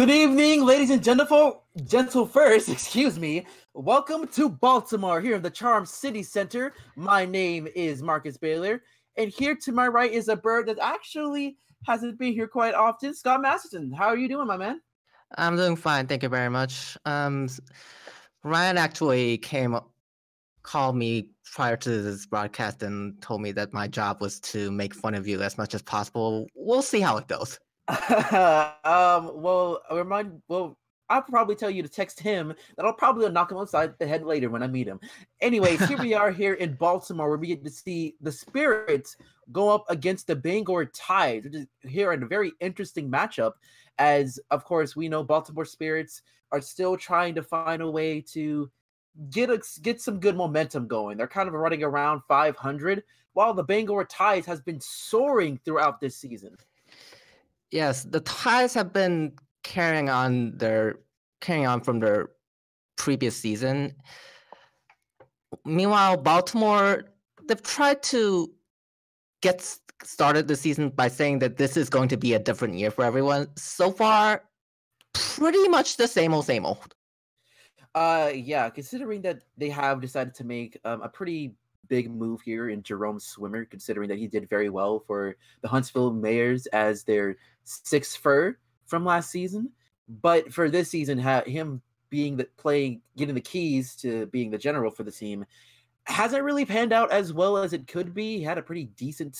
Good evening, ladies and gentle first, excuse me. Welcome to Baltimore here in the Charm City Center. My name is Marcus Baylor, and here to my right is a bird that actually hasn't been here quite often, Scott Masterson. How are you doing, my man? I'm doing fine, thank you very much. Ryan actually called me prior to this broadcast and told me that my job was to make fun of you as much as possible. We'll see how it goes. I'll probably tell you to text him. That'll probably knock him upside the head later when I meet him. Anyways, here we are here in Baltimore, where we get to see the Spirits go up against the Bangor Tides, which is here in a very interesting matchup. As of course we know, Baltimore Spirits are still trying to find a way to get some good momentum going. They're kind of running around 500, while the Bangor Tides has been soaring throughout this season. Yes, the Tides have been carrying on from their previous season. Meanwhile, Baltimore, they've tried to get started the season by saying that this is going to be a different year for everyone. So far, pretty much the same old, same old. Yeah, considering that they have decided to make a pretty big move here in Jerome Swimmer, considering that he did very well for the Huntsville Mayors as their sixth fur from last season. But for this season, him being getting the keys to being the general for the team hasn't really panned out as well as it could be. He had a pretty decent,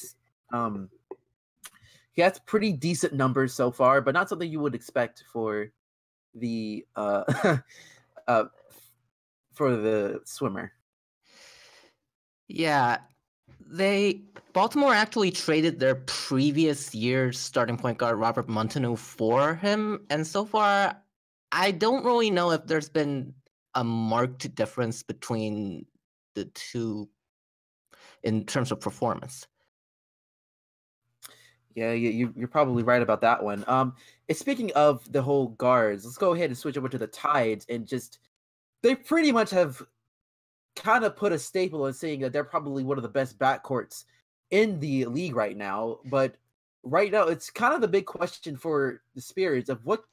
he has pretty decent numbers so far, but not something you would expect for the for the swimmer. Yeah, Baltimore actually traded their previous year's starting point guard Robert Montanou for him, and so far, I don't really know if there's been a marked difference between the two in terms of performance. Yeah, you're probably right about that one. Speaking of the whole guards, let's go ahead and switch over to the Tides, and they pretty much have kind of put a staple in saying that they're probably one of the best backcourts in the league right now. But right now, it's kind of the big question for the Spirits of what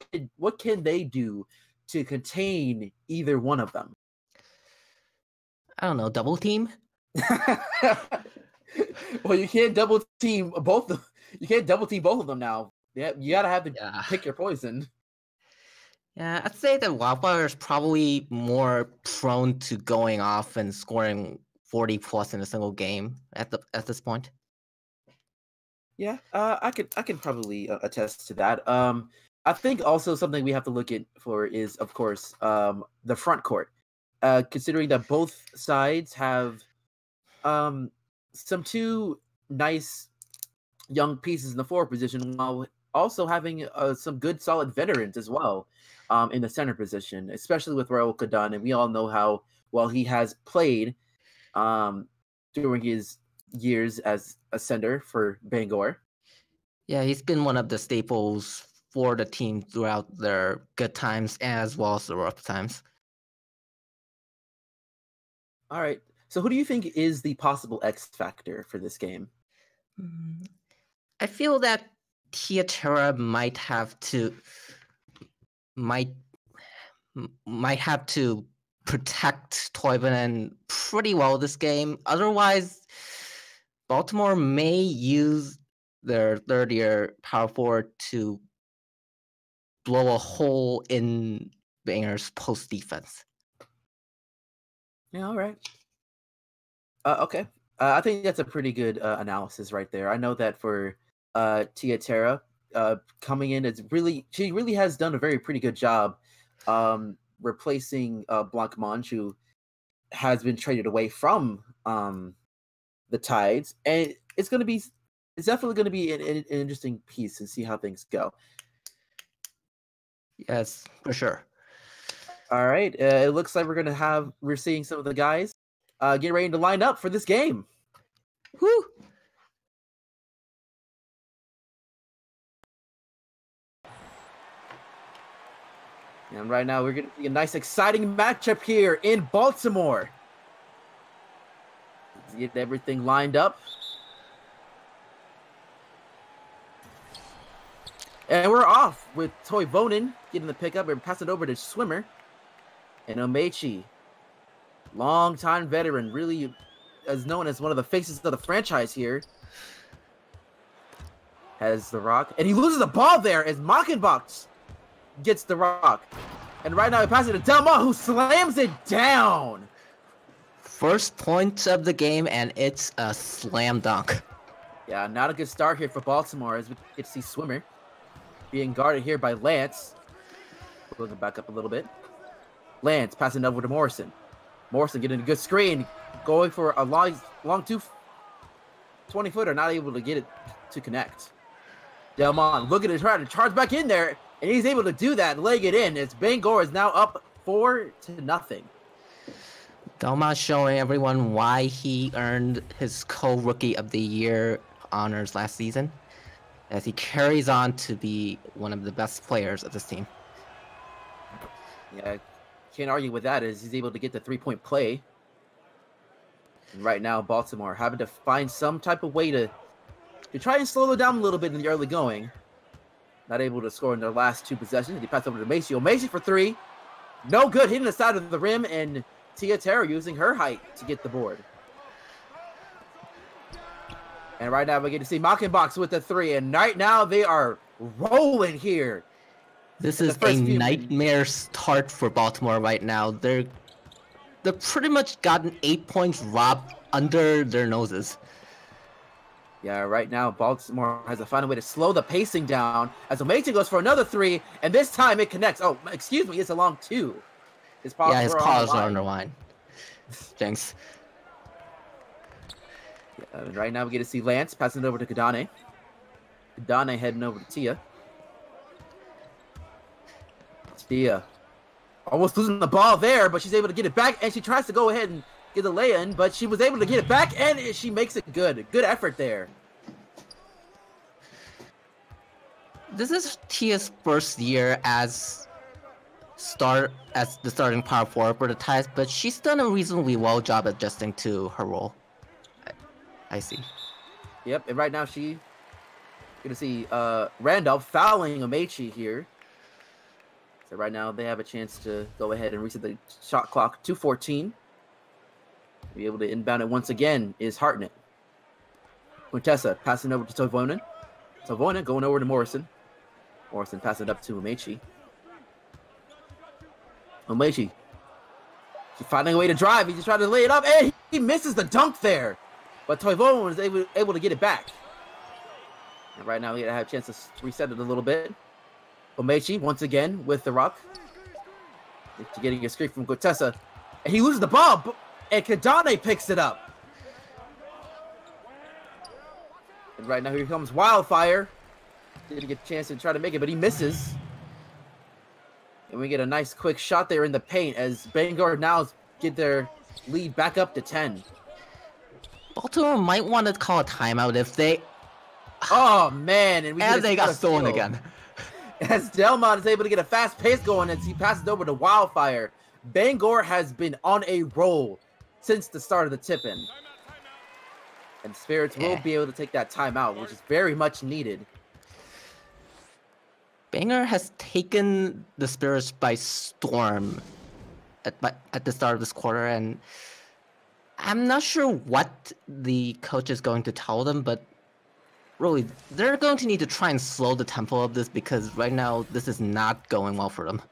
can they do to contain either one of them. I don't know, double team? Well, you can't double team both. You can't double team both of them now. Yeah, you gotta have to pick your poison. Yeah, I'd say that Wildfire is probably more prone to going off and scoring 40 plus in a single game at this point. Yeah, I can probably attest to that. I think also something we have to look at for is, of course, the front court. Considering that both sides have some two nice young pieces in the forward position, while also having some good solid veterans as well in the center position, especially with Raul Kadan. And we all know how well he has played during his years as a center for Bangor. Yeah, he's been one of the staples for the team throughout their good times as well as the rough times. All right. So who do you think is the possible X factor for this game? I feel that Tiatera might have to protect Toivonen pretty well this game. Otherwise, Baltimore may use their third-year power forward to blow a hole in Banger's post defense. Yeah, all right. Okay. I think that's a pretty good analysis right there. I know that for Tiatera coming in, she really has done a pretty good job replacing Blancmange, who has been traded away from the Tides, and it's definitely going to be an interesting piece and see how things go. Yes, for sure. All right. It looks like we're seeing some of the guys get ready to line up for this game. Woo! And right now we're going to see a nice, exciting matchup here in Baltimore. Let's get everything lined up. And we're off with Toivonen getting the pickup and pass it over to Swimmer. And Omechi, long-time veteran, really is known as one of the faces of the franchise here, has the rock. And he loses the ball there as Mockenbox gets the rock. And right now he passes it to Delma, who slams it down. First point of the game, and it's a slam dunk. Yeah, not a good start here for Baltimore as we get to see Swimmer being guarded here by Lance. Looking back up a little bit. Lance passing over to Morrison. Morrison getting a good screen, going for a long 20-footer, not able to get it to connect. Delmon looking to try to charge back in there, and he's able to do that and leg it in as Bangor is now up 4-0. Delma showing everyone why he earned his co-rookie of the year honors last season, as he carries on to be one of the best players of this team. Yeah, can't argue with that as he's able to get the three-point play. And right now, Baltimore having to find some type of way to try and slow it down a little bit in the early going. Not able to score in their last two possessions. He passed over to Macy. Macy for three. No good, hitting the side of the rim, and Tia Terra using her height to get the board. And right now we get to see Mockenbox with the three, and right now they are rolling here. This is a nightmare start for Baltimore right now. They're pretty much gotten 8 points robbed under their noses. Yeah, right now Baltimore has to find a way to slow the pacing down as Omechi goes for another three, and this time it connects. Oh, excuse me, it's a long two. His paws are on the line. Thanks. Yeah, right now we get to see Lance passing it over to Kadane. Kadane heading over to Tia. Tia almost losing the ball there, but she's able to get it back, and she tries to go ahead and get the lay-in, but she was able to get it back, and she makes it good. Good effort there. This is Tia's first year as the starting power forward for the Ties, but she's done a reasonably well job adjusting to her role. I see. Yep, and right now you're gonna see Randolph fouling Omechi here. So right now they have a chance to go ahead and reset the shot clock to 14. Be able to inbound it once again is Hartnett. Quintessa passing over to Toivonen. Toivonen going over to Morrison. Morrison passing it up to Omechi. Omechi. She's finding a way to drive. He just tried to lay it up, and he misses the dunk there. But Toivonen was able to get it back. And right now, he have a chance to reset it a little bit. Omechi, once again, with the rock. Getting a screen from Quintessa. And he loses the ball, and Kadane picks it up. And right now, here comes Wildfire. Didn't get a chance to try to make it, but he misses. And we get a nice quick shot there in the paint as Bangor now get their lead back up to 10. Baltimore might want to call a timeout if they... Oh, man. And they got stolen again. As Delmont is able to get a fast pace going as he passes over to Wildfire. Bangor has been on a roll since the start of the tip-in. And Spirits will be able to take that timeout, which is very much needed. Bangor has taken the Spirits by storm at the start of this quarter, and I'm not sure what the coach is going to tell them, but really, they're going to need to try and slow the tempo of this because right now, this is not going well for them.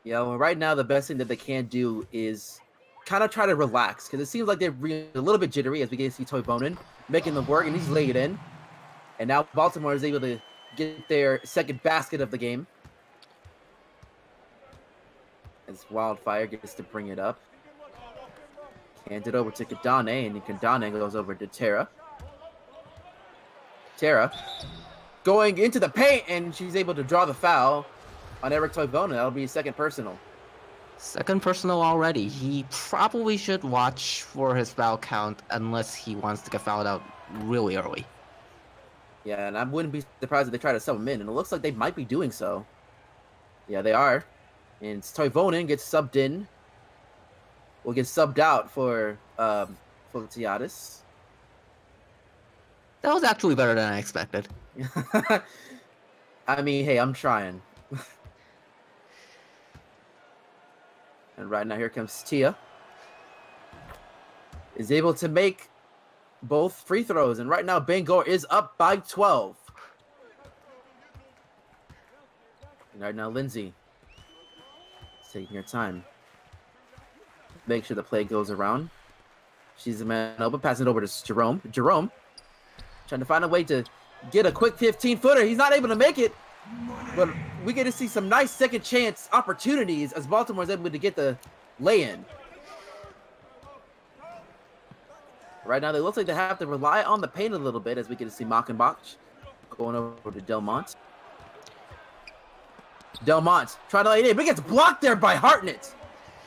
Yeah, well, right now, the best thing that they can do is kind of try to relax because it seems like they're a little bit jittery as we get to see Toivonen making them work, and he's laying it in. And now Baltimore is able to get their second basket of the game. As Wildfire gets to bring it up. Hand it over to Kadane, and Kadane goes over to Terra. Terra going into the paint, and she's able to draw the foul on Eric Toivonen. That'll be his second personal. Second personal already. He probably should watch for his foul count unless he wants to get fouled out really early. Yeah, and I wouldn't be surprised if they try to sub him in, and it looks like they might be doing so. Yeah, they are. And Toivonen gets subbed in. Will get subbed out for Tiatis. That was actually better than I expected. I mean, hey, I'm trying. And right now, here comes Tia. Is able to make both free throws. And right now, Bangor is up by 12. And right now, Lindsay is taking her time. Make sure the play goes around. She's the man open, passing it over to Jerome. Jerome trying to find a way to get a quick 15-footer. He's not able to make it, but we get to see some nice second chance opportunities as Baltimore is able to get the lay-in. Right now, it looks like they have to rely on the paint a little bit as we get to see Mockenbach going over to Delmont. Delmont trying to lay it in, but gets blocked there by Hartnett.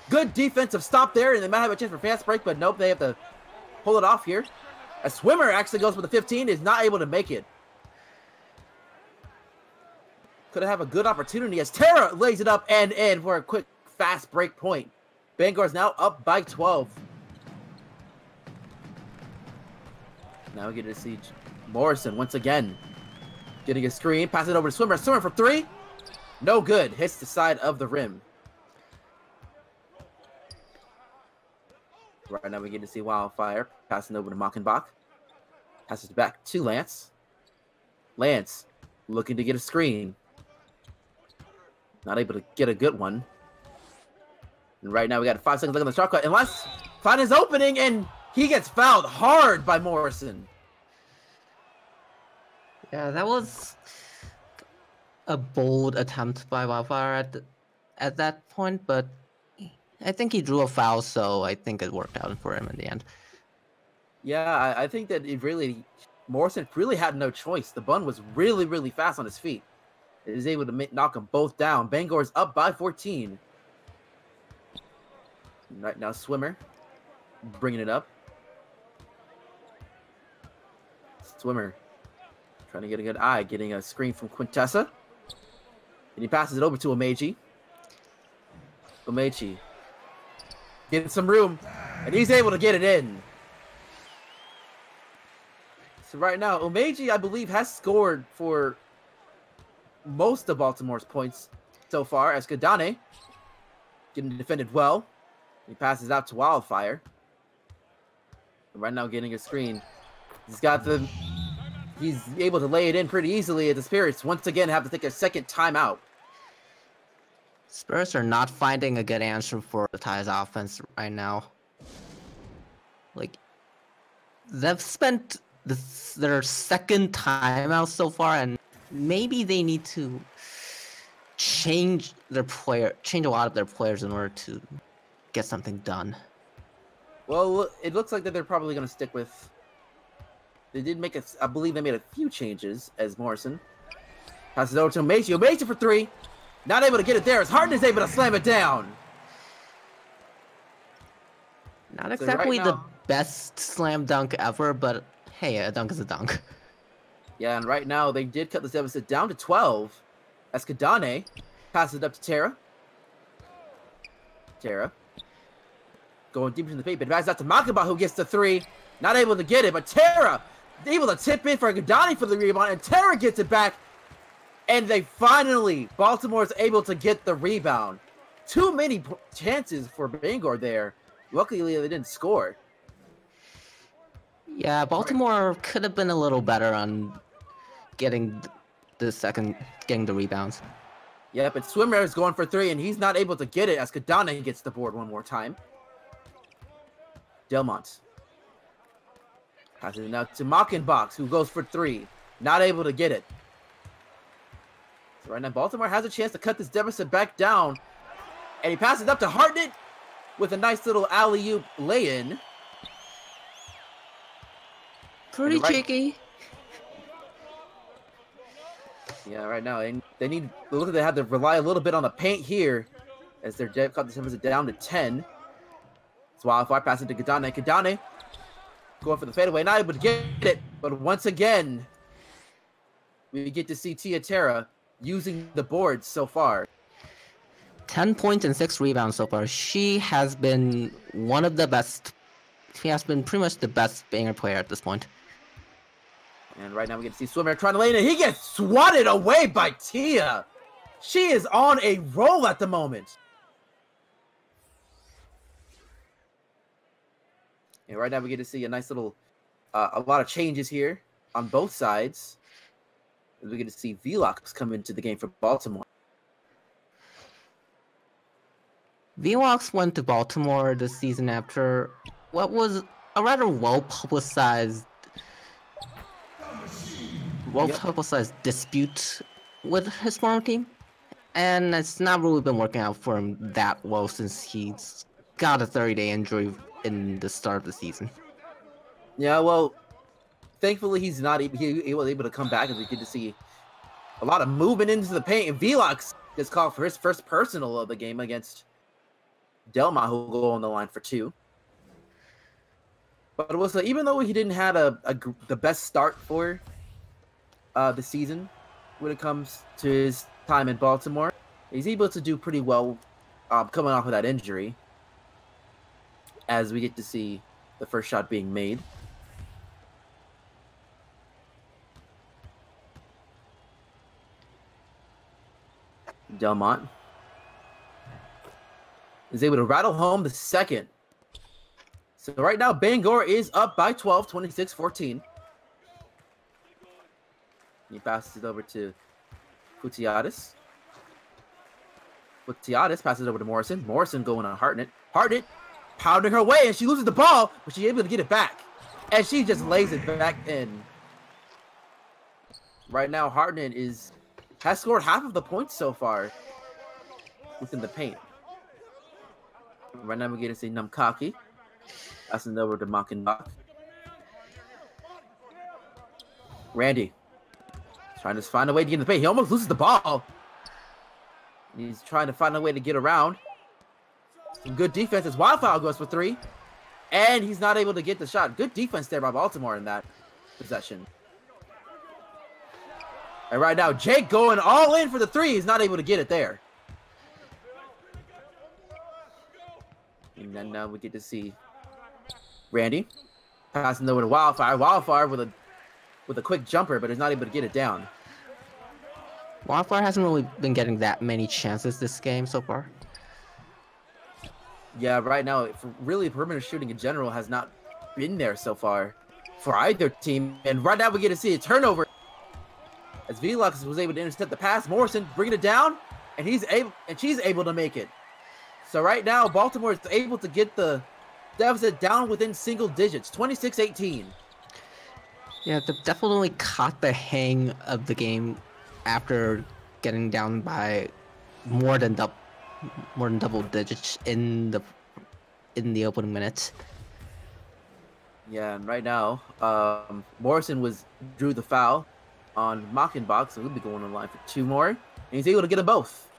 Good defensive stop there, and they might have a chance for fast break, but nope, they have to pull it off here. A Swimmer actually goes for the 15, is not able to make it. Could have a good opportunity as Tara lays it up and in for a quick fast break point. Bangor is now up by 12. Now we get to see Morrison once again getting a screen, pass it over to Swimmer. Swimmer for three, no good. Hits the side of the rim. Right now we get to see Wildfire passing over to Mockenbach. Passes back to Lance. Lance looking to get a screen. Not able to get a good one. And right now we got 5 seconds left on the shot clock. And let's find his opening, and he gets fouled hard by Morrison. Yeah, that was a bold attempt by Wildfire at that point, but I think he drew a foul, so I think it worked out for him in the end. Yeah, I think that Morrison really had no choice. The Bun was really, really fast on his feet. He was able to knock them both down. Bangor's up by 14. Right now, Swimmer bringing it up. Swimmer trying to get a good eye, getting a screen from Quintessa. And he passes it over to Omeji. Omeji getting some room, and he's able to get it in. So right now, Omeji, I believe, has scored for most of Baltimore's points so far, as Kadane getting defended well. He passes out to Wildfire. And right now getting a screen. He's able to lay it in pretty easily, as the Spirits once again have to take a second timeout. Spurs are not finding a good answer for the Ty's offense right now. Like, they've spent their second timeout so far, and maybe they need to change a lot of their players in order to get something done. Well, it looks like that they're probably going to stick with. They did make I believe they made a few changes as Morrison passes it over to Omeji. Omeji for three. Not able to get it there as Harden is able to slam it down. Not exactly the best slam dunk ever, but hey, a dunk is a dunk. Yeah, and right now they did cut this deficit down to 12 as Kadane passes it up to Tara. Tara going deep into the paint, but passes out to Makaba, who gets the three. Not able to get it, but Tara able to tip in for Kadane for the rebound, and Tara gets it back. And Baltimore is able to get the rebound. Too many chances for Bangor there. Luckily, they didn't score. Yeah, Baltimore could have been a little better on getting the rebounds. Yeah, but Swimmer is going for three, and he's not able to get it as Kadane gets the board one more time. Delmont passes it now to Mockenbach, who goes for three. Not able to get it. So right now, Baltimore has a chance to cut this deficit back down. And he passes it up to Hartnett with a nice little alley-oop lay-in. Pretty cheeky. Yeah, right now, they have to rely a little bit on the paint here as their cut the deficit down to 10. So Wildfire passing to Kadane. Kadane going for the fadeaway, not able to get it. But once again, we get to see Tia Tara using the boards so far. 10 points and 6 rebounds so far. She has been one of the best. She has been pretty much the best Banger player at this point. And right now we get to see Swimmer trying to lay in it. He gets swatted away by Tia. She is on a roll at the moment. And right now we get to see a nice little, a lot of changes here on both sides. We get to see Velox come into the game for Baltimore. Velox went to Baltimore this season after what was a rather well-publicized dispute with his former team. And it's not really been working out for him that well since he's got a 30-day injury in the start of the season. Yeah, well, thankfully he was able to come back, and we get to see a lot of movement into the paint. And Velox gets called for his first personal of the game against Delma, who will go on the line for 2. But it was even though he didn't have the best start for the season when it comes to his time in Baltimore, he's able to do pretty well coming off of that injury, as we get to see the first shot being made. Delmont is able to rattle home the second. So right now, Bangor is up by 12, 26-14. He passes it over to Futiadis. Futiadis passes it over to Morrison. Morrison going on Hartnett. Hartnett pounding her way, and she loses the ball, but she's able to get it back. And she just lays it back in. Right now, Hartnett has scored half of the points so far within the paint. Right now, we get to see Namkaki passing it over to Makenbach. Randy trying to find a way to get in the paint. He almost loses the ball. He's trying to find a way to get around. Some good defense as Wildfire goes for 3. And he's not able to get the shot. Good defense there by Baltimore in that possession. And right now, Jake going all in for the 3. He's not able to get it there. And then now we get to see Randy passing over to Wildfire. Wildfire with a quick jumper, but is not able to get it down. Wildfire hasn't really been getting that many chances this game so far. Yeah, right now, really perimeter shooting in general has not been there so far for either team. And right now we get to see a turnover as Velox was able to intercept the pass. Morrison bringing it down, and she's able to make it. So right now, Baltimore is able to get the deficit down within single digits, 26-18. Yeah, they definitely caught the hang of the game after getting down by more than double digits in the opening minutes. Yeah, and right now, Morrison drew the foul on Mockenbach, so he'll be going on the line for 2 more, and he's able to get them both.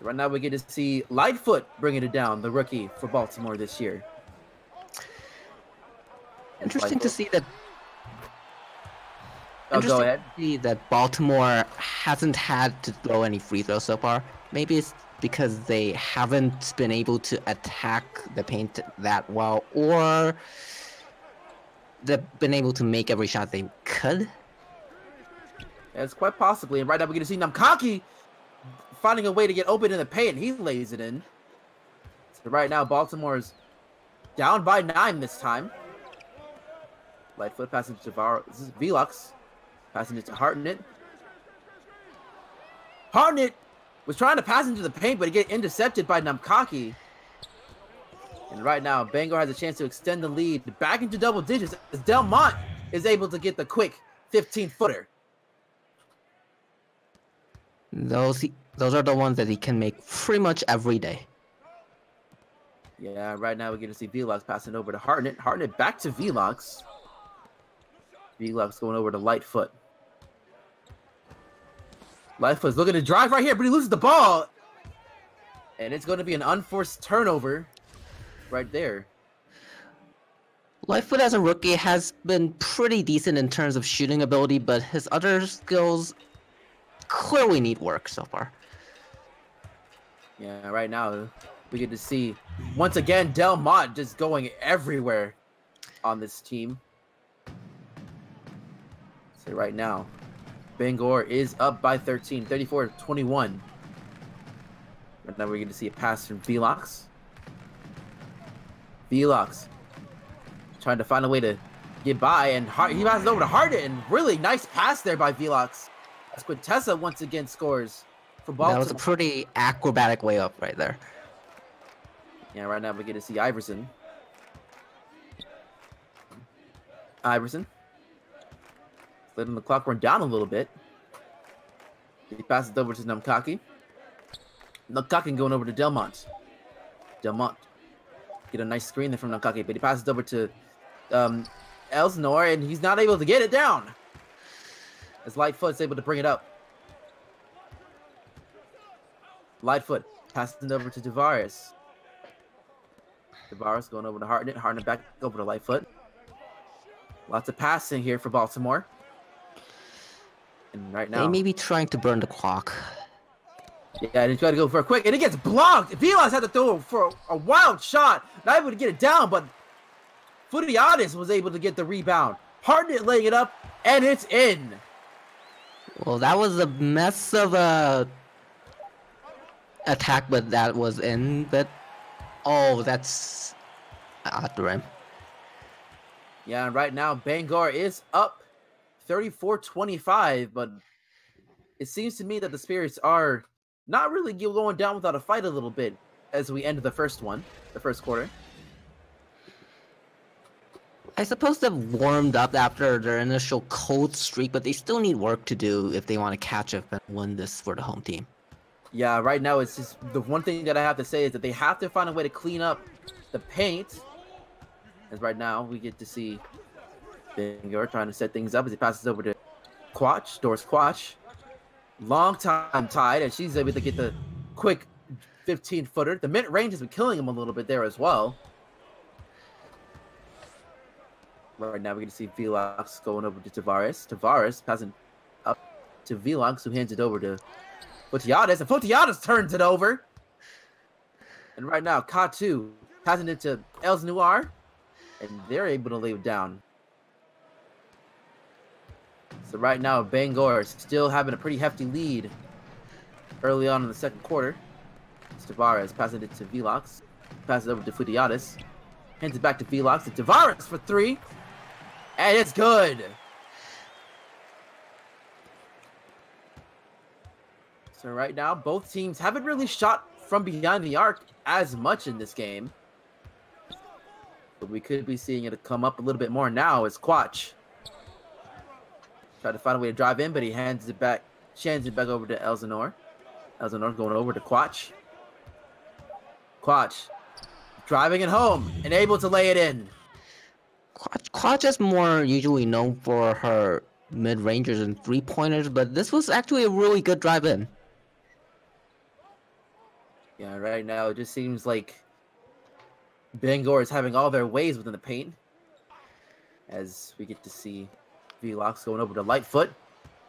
Right now, we get to see Lightfoot bringing it down, the rookie for Baltimore this year. Interesting to see that. Go ahead. To see that Baltimore hasn't had to throw any free throws so far. Maybe it's because they haven't been able to attack the paint that well, or they've been able to make every shot they could. Yeah, it's quite possibly. And right now we're going to see Namkaki finding a way to get open in the paint. He lays it in. So right now Baltimore's down by 9 this time. Lightfoot passing to Javaro. This is Velox passing it to Hartnett. Hartnett was trying to pass into the paint, but he get intercepted by Namkaki. And right now, Bangor has a chance to extend the lead back into double digits as Delmont is able to get the quick 15-footer. Those are the ones that he can make pretty much every day. Yeah, right now we're going to see Velox passing over to Hartnett. Hartnett back to Velox. Velox going over to Lightfoot. Lightfoot's looking to drive right here, but he loses the ball. And it's going to be an unforced turnover right there. Lightfoot as a rookie has been pretty decent in terms of shooting ability, but his other skills clearly need work so far. Yeah, right now we get to see, once again, Delmont just going everywhere on this team. So right now, Bangor is up by 13, 34-21. Right now we're going to see a pass from Velox. Velox trying to find a way to get by, and he passes over to Harden, and really nice pass there by Velox. As Quintessa once again scores for Baltimore. That was a pretty acrobatic way up right there. Yeah, right now we get to see Iverson. Iverson. Letting the clock run down a little bit. He passes over to Namkaki. Namkaki going over to Delmont. Delmont. Get a nice screen there from Namkaki, but he passes over to Elsinore, and he's not able to get it down. As Lightfoot's able to bring it up. Lightfoot passing over to Tavares. Tavares going over to Hartnett. Hartnett back over to Lightfoot. Lots of passing here for Baltimore. And right now, they may be trying to burn the clock. Yeah, and he's got to go for a quick, and it gets blocked. Vilas had to throw for a wild shot, not able to get it down, but Futiadis was able to get the rebound. Hartnett laying it up, and it's in. Well, that was a mess of a attack, but that was in. But oh, that's at the rim. Yeah, and right now Bangor is up 34-25, but it seems to me that the Spirits are not really going down without a fight a little bit as we end the first quarter. I suppose they've warmed up after their initial cold streak, but they still need work to do if they want to catch up and win this for the home team. Yeah, right now it's just the one thing that I have to say is that they have to find a way to clean up the paint. As right now we get to see Bangor trying to set things up as he passes over to Quach, Doris Quach. Long time tied, and she's able to get the quick 15-footer. The mid-range has been killing him a little bit there as well. Right now, we're going to see Velox going over to Tavares. Tavares passing up to Velox, who hands it over to Fotiades, and Fotiades turns it over. And right now, Katu passing it to Els Noir, and they're able to lay it down. So right now, Bangor is still having a pretty hefty lead early on in the second quarter. Tavares passing it to Velox. Passes it over to Fotiades. Hands it back to Velox. And Tavares for three. And it's good. So right now, both teams haven't really shot from behind the arc as much in this game. But we could be seeing it come up a little bit more now as Quach tried to find a way to drive in, but he hands it back over to Elsinore. Elsinore going over to Quach. Quach driving it home and able to lay it in. Quach is more usually known for her mid-rangers and three-pointers, but this was actually a really good drive-in. Yeah, right now it just seems like Bangor is having all their ways within the paint. As we get to see Velox going over to Lightfoot.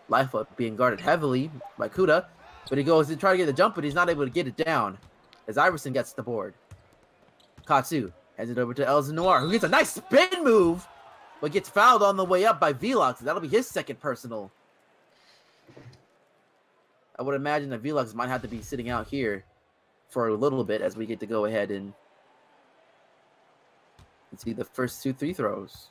Lightfoot being guarded heavily by Kuda, but he goes to try to get the jump, but he's not able to get it down as Iverson gets the board. Katsu hands it over to Els Noir, who gets a nice spin move, but gets fouled on the way up by Velox. That'll be his second personal. I would imagine that Velox might have to be sitting out here for a little bit as we get to go ahead and see the first 2 free throws.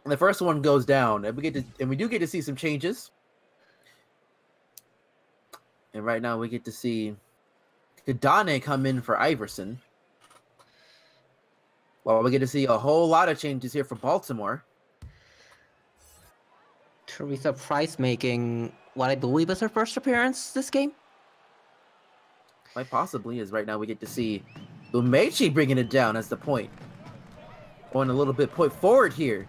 And the first one goes down, and we do get to see some changes. And right now we get to see Kadane come in for Iverson. Well, we get to see a whole lot of changes here for Baltimore. Teresa Price making what I believe is her first appearance this game. Quite possibly, as right now we get to see Umechi bringing it down as the point. Going a little bit point forward here.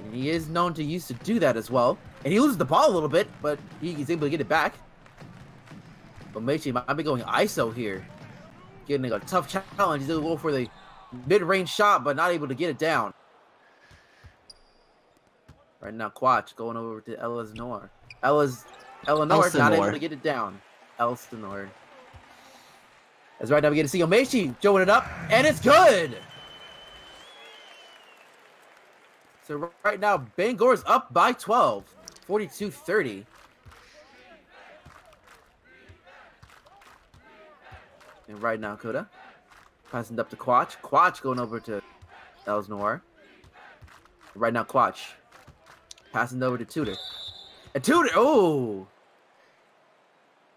And he is known to used to do that as well. And he loses the ball a little bit, but he's able to get it back. Umechi might be going ISO here. Getting a tough challenge. He's able to go for the mid-range shot, but not able to get it down. Right now, Quach going over to Eleanor. Eleanor not able to get it down. Elsinore. As right now we get to see Omechi showing it up, and it's good! So right now, Bangor's up by 12, 42-30. And right now, Koda passing up to Quach. Quach going over to Els Noir. Right now, Quach passing over to Tudor. And Tudor, oh!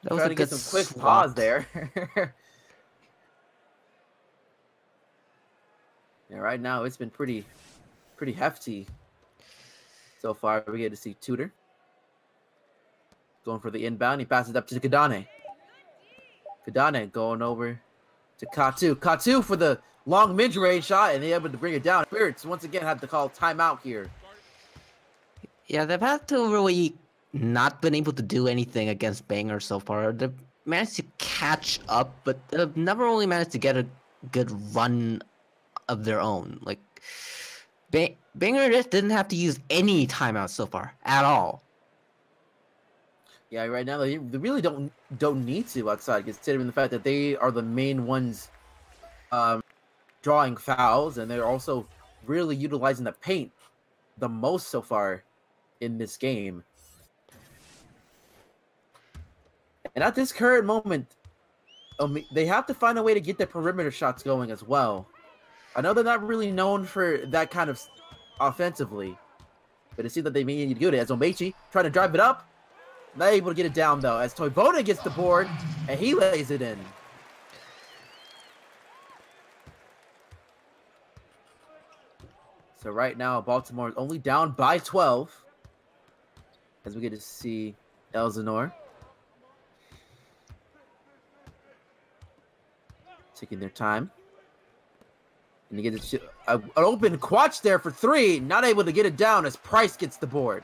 That was trying a to good get some quick swap. pause there. Yeah, right now it's been pretty hefty so far. We get to see Tudor going for the inbound. He passes it up to Kadane. Kadane going over to Katu. Katu for the long mid-range shot, and they able to bring it down. Spirits once again had to call timeout here. Yeah, they've had to really not been able to do anything against Banger so far. They've managed to catch up, but they've never really managed to get a good run of their own. Like, Banger just didn't have to use any timeouts so far at all. Yeah, right now they really don't need to outside, considering the fact that they are the main ones drawing fouls, and they're also really utilizing the paint the most so far in this game. And at this current moment, they have to find a way to get their perimeter shots going as well. I know they're not really known for that kind of offensively, but it seems that they need to do it. As Omechi trying to drive it up, not able to get it down though. As Toivoda gets the board and he lays it in. So right now, Baltimore is only down by 12. As we get to see Elsinore taking their time. And you get an open Quatch there for three. Not able to get it down as Price gets the board.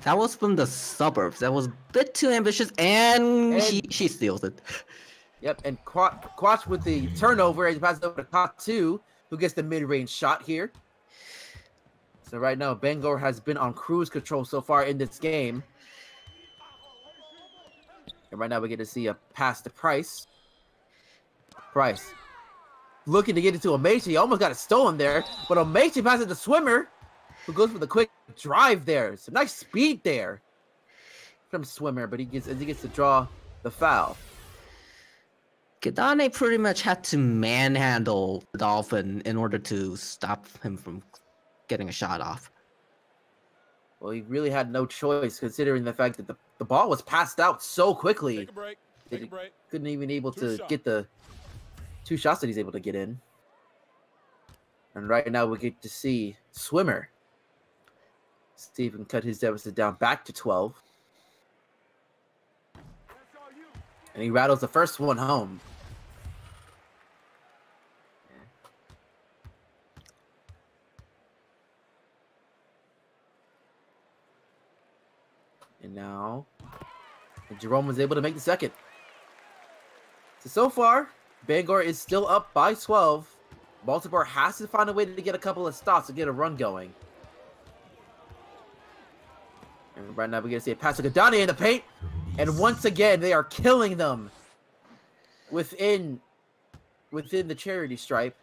That was from the suburbs. That was a bit too ambitious, and she steals it. Yep, and Quatch with the turnover as he passes over to Katu, who gets the mid-range shot here. So right now, Bangor has been on cruise control so far in this game. And right now we get to see a pass to Price. Price looking to get into Omechi. Almost got it stolen there, but Omechi passes to Swimmer, who goes for the quick drive there. Some nice speed there from Swimmer, but he gets to draw the foul. Kadane pretty much had to manhandle the Dolphin in order to stop him from getting a shot off. Well, he really had no choice, considering the fact that the ball was passed out so quickly. Take a break. Take a break. Couldn't even able to get the 2 shots that he's able to get in. And right now we get to see Swimmer. Stephen cut his deficit down back to 12. And he rattles the first one home. And now Jerome was able to make the second. So far, Bangor is still up by 12. Baltimore has to find a way to get a couple of stops to get a run going. And right now we get to see a pass to Kadani in the paint. And once again, they are killing them within the charity stripe.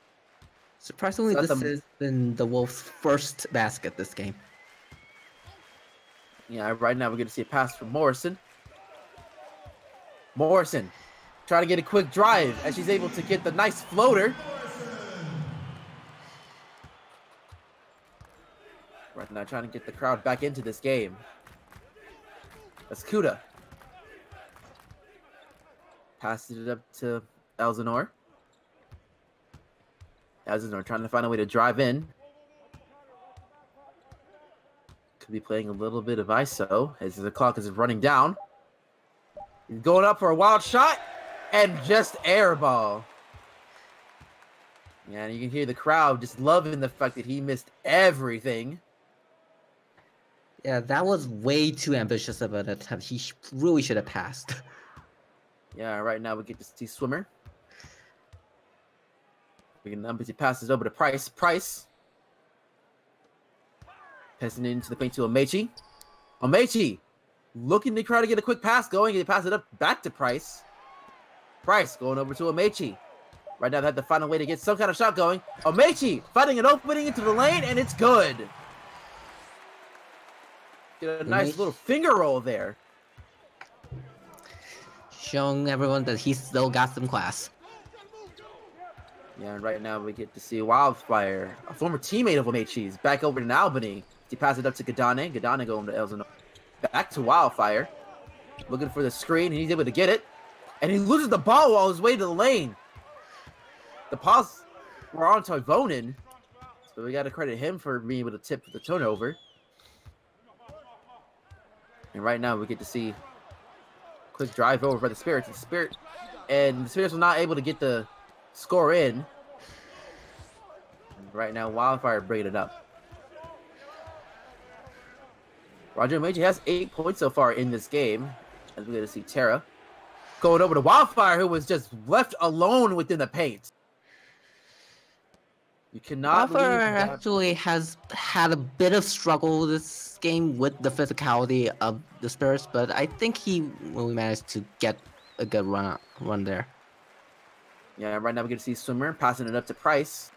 Surprisingly, this has been the Wolves' first basket this game. Yeah, right now we're going to see a pass from Morrison. Morrison trying to get a quick drive as she's able to get the nice floater. Right now trying to get the crowd back into this game. That's Kuda. Passes it up to Elsinore. Elsinore trying to find a way to drive in. Could be playing a little bit of ISO as the clock is running down. He's going up for a wild shot and just airball. Yeah, and you can hear the crowd just loving the fact that he missed everything. Yeah, that was way too ambitious of an attempt. He really should have passed. Yeah, right now we get to see Swimmer. We can pass it over to Price. Price. Passing it into the paint to Omechi. Omechi looking to try to get a quick pass going. He passes it up back to Price. Price going over to Omechi. Right now, they have to find a way to get some kind of shot going. Omechi finding an opening into the lane, and it's good. Get a nice little finger roll there. Showing everyone that he's still got some class. Yeah, and right now we get to see Wildfire, a former teammate of Omechi's, back over in Albany. He passes it up to Gadane. Gadane going to Elzano. Back to Wildfire. Looking for the screen, and he's able to get it. And he loses the ball while he's way to the lane. The pass were on Toivonen, so we got to credit him for being able to tip the turnover. And right now we get to see quick drive over by the Spirits. The Spirits were not able to get the score in. And right now, Wildfire bringing it up. Roger Meiji has 8 points so far in this game. As we're going to see Terra going over to Wildfire, who was just left alone within the paint. You cannot Wildfire actually has had a bit of struggle this game with the physicality of the Spirits, but I think he really managed to get a good run there. Yeah, right now we're going to see Swimmer passing it up to Price.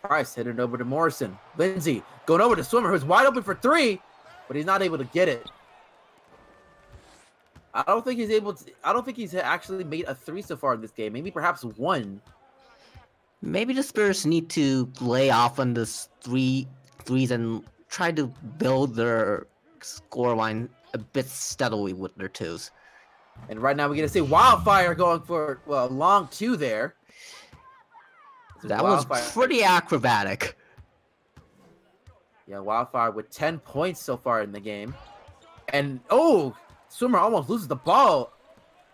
Price hitting it over to Morrison. Lindsay going over to Swimmer, who's wide open for 3, but he's not able to get it. I don't think he's actually made a 3 so far in this game. Maybe perhaps 1. Maybe the Spirits need to lay off on the threes and try to build their score line a bit steadily with their 2s. And right now we're going to see Wildfire going for, well, a long 2 there. That was pretty acrobatic. Yeah, Wildfire with 10 points so far in the game. And, Swimmer almost loses the ball.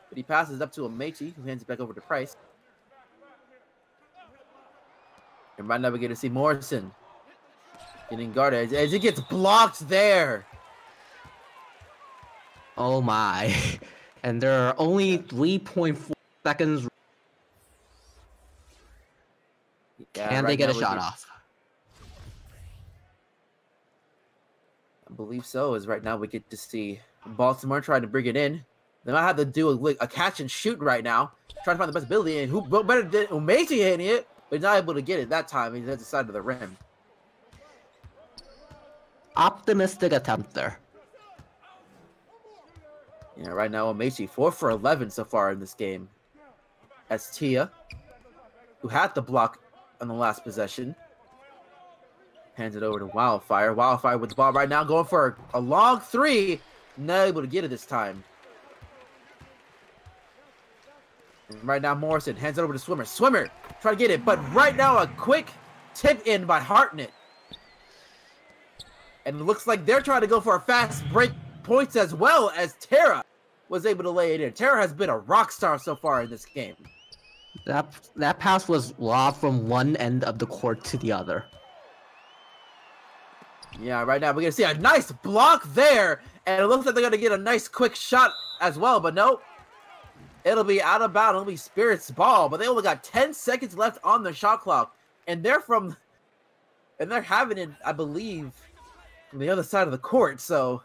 But he passes up to Omechi, who hands it back over to Price. And right now we're going to see Morrison getting guarded as he gets blocked there. Oh my. And there are only 3.4 seconds. Yeah, Can they get a shot off? I believe so, as right now we get to see Baltimore trying to bring it in. They might have to do a catch and shoot right now. Trying to find the best ability, and who better than Umeji hitting it, but he's not able to get it that time. He's at the side of the rim. Optimistic attempt there. Yeah, right now Omechi 4 for 11 so far in this game. As Tia, who had the block on the last possession, hands it over to Wildfire. Wildfire with the ball right now, going for a long 3. Not able to get it this time. And right now Morrison hands it over to Swimmer. Swimmer try to get it, but right now a quick tip in by Hartnett. And it looks like they're trying to go for a fast break points as well, as Terra was able to lay it in. Terra has been a rock star so far in this game. That pass was lobbed from one end of the court to the other. Yeah, right now we're going to see a nice block there, and it looks like they're going to get a nice quick shot as well, but no. It'll be out of bounds. It'll be Spirit's ball, but they only got 10 seconds left on the shot clock, and they're having it, I believe, from the other side of the court, so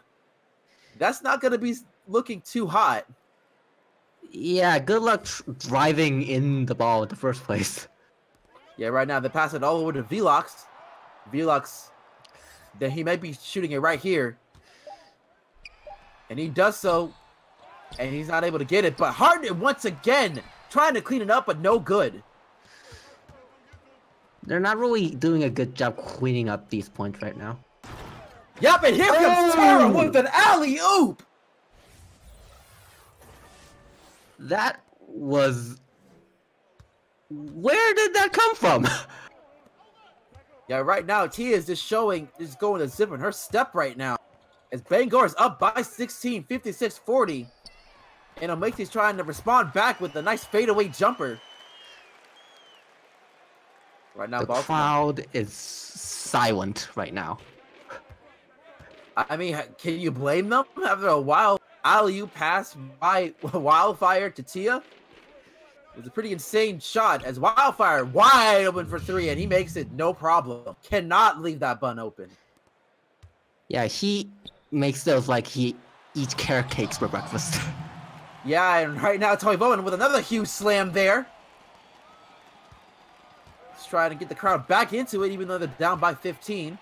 that's not going to be looking too hot. Yeah, good luck driving in the ball in the first place. Yeah, right now they pass it all over to Velox. Velox, then he might be shooting it right here. And he does so, and he's not able to get it. But Harden once again trying to clean it up, but no good. They're not really doing a good job cleaning up these points right now. Yep, and here comes Terra with an alley-oop! That was... Where did that come from? Yeah, right now, Tia is just going to zip on her step right now. As Bangor is up by 16, 56-40. And Omechi's trying to respond back with a nice fadeaway jumper. Right now, the crowd is silent right now. I mean, can you blame them? After a wild alley-oop pass by Wildfire to Tia? It was a pretty insane shot as Wildfire wide open for 3, and he makes it no problem. Cannot leave that bun open. Yeah, he makes those like he eats carrot cakes for breakfast. Yeah, and right now Toivonen with another huge slam there. trying to get the crowd back into it, even though they're down by 15.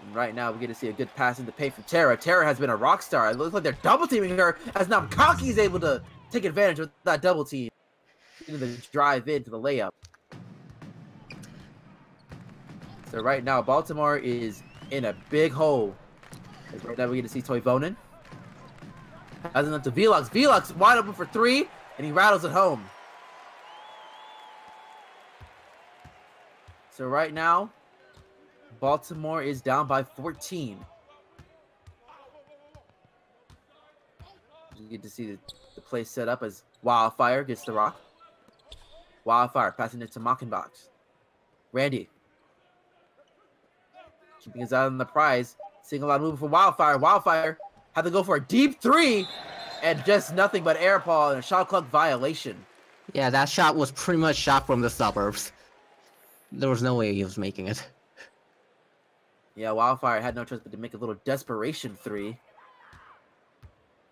And right now, we get to see a good pass in the paint from Tara. Tara has been a rock star. It looks like they're double teaming her as now Kaki is able to take advantage of that double team. Into the drive into the layup. So right now, Baltimore is in a big hole. Right now, we get to see Toivonen. Has enough to Velox. Velox wide open for three, and he rattles it home. So right now, Baltimore is down by 14. You get to see the play set up as Wildfire gets the rock. Wildfire passing it to Mockenbox. Randy. Keeping his eye on the prize. Single out moving for Wildfire. Wildfire had to go for a deep three and just nothing but air ball and a shot clock violation. Yeah, that shot was pretty much shot from the suburbs. There was no way he was making it. Yeah, Wildfire had no choice but to make a little desperation three.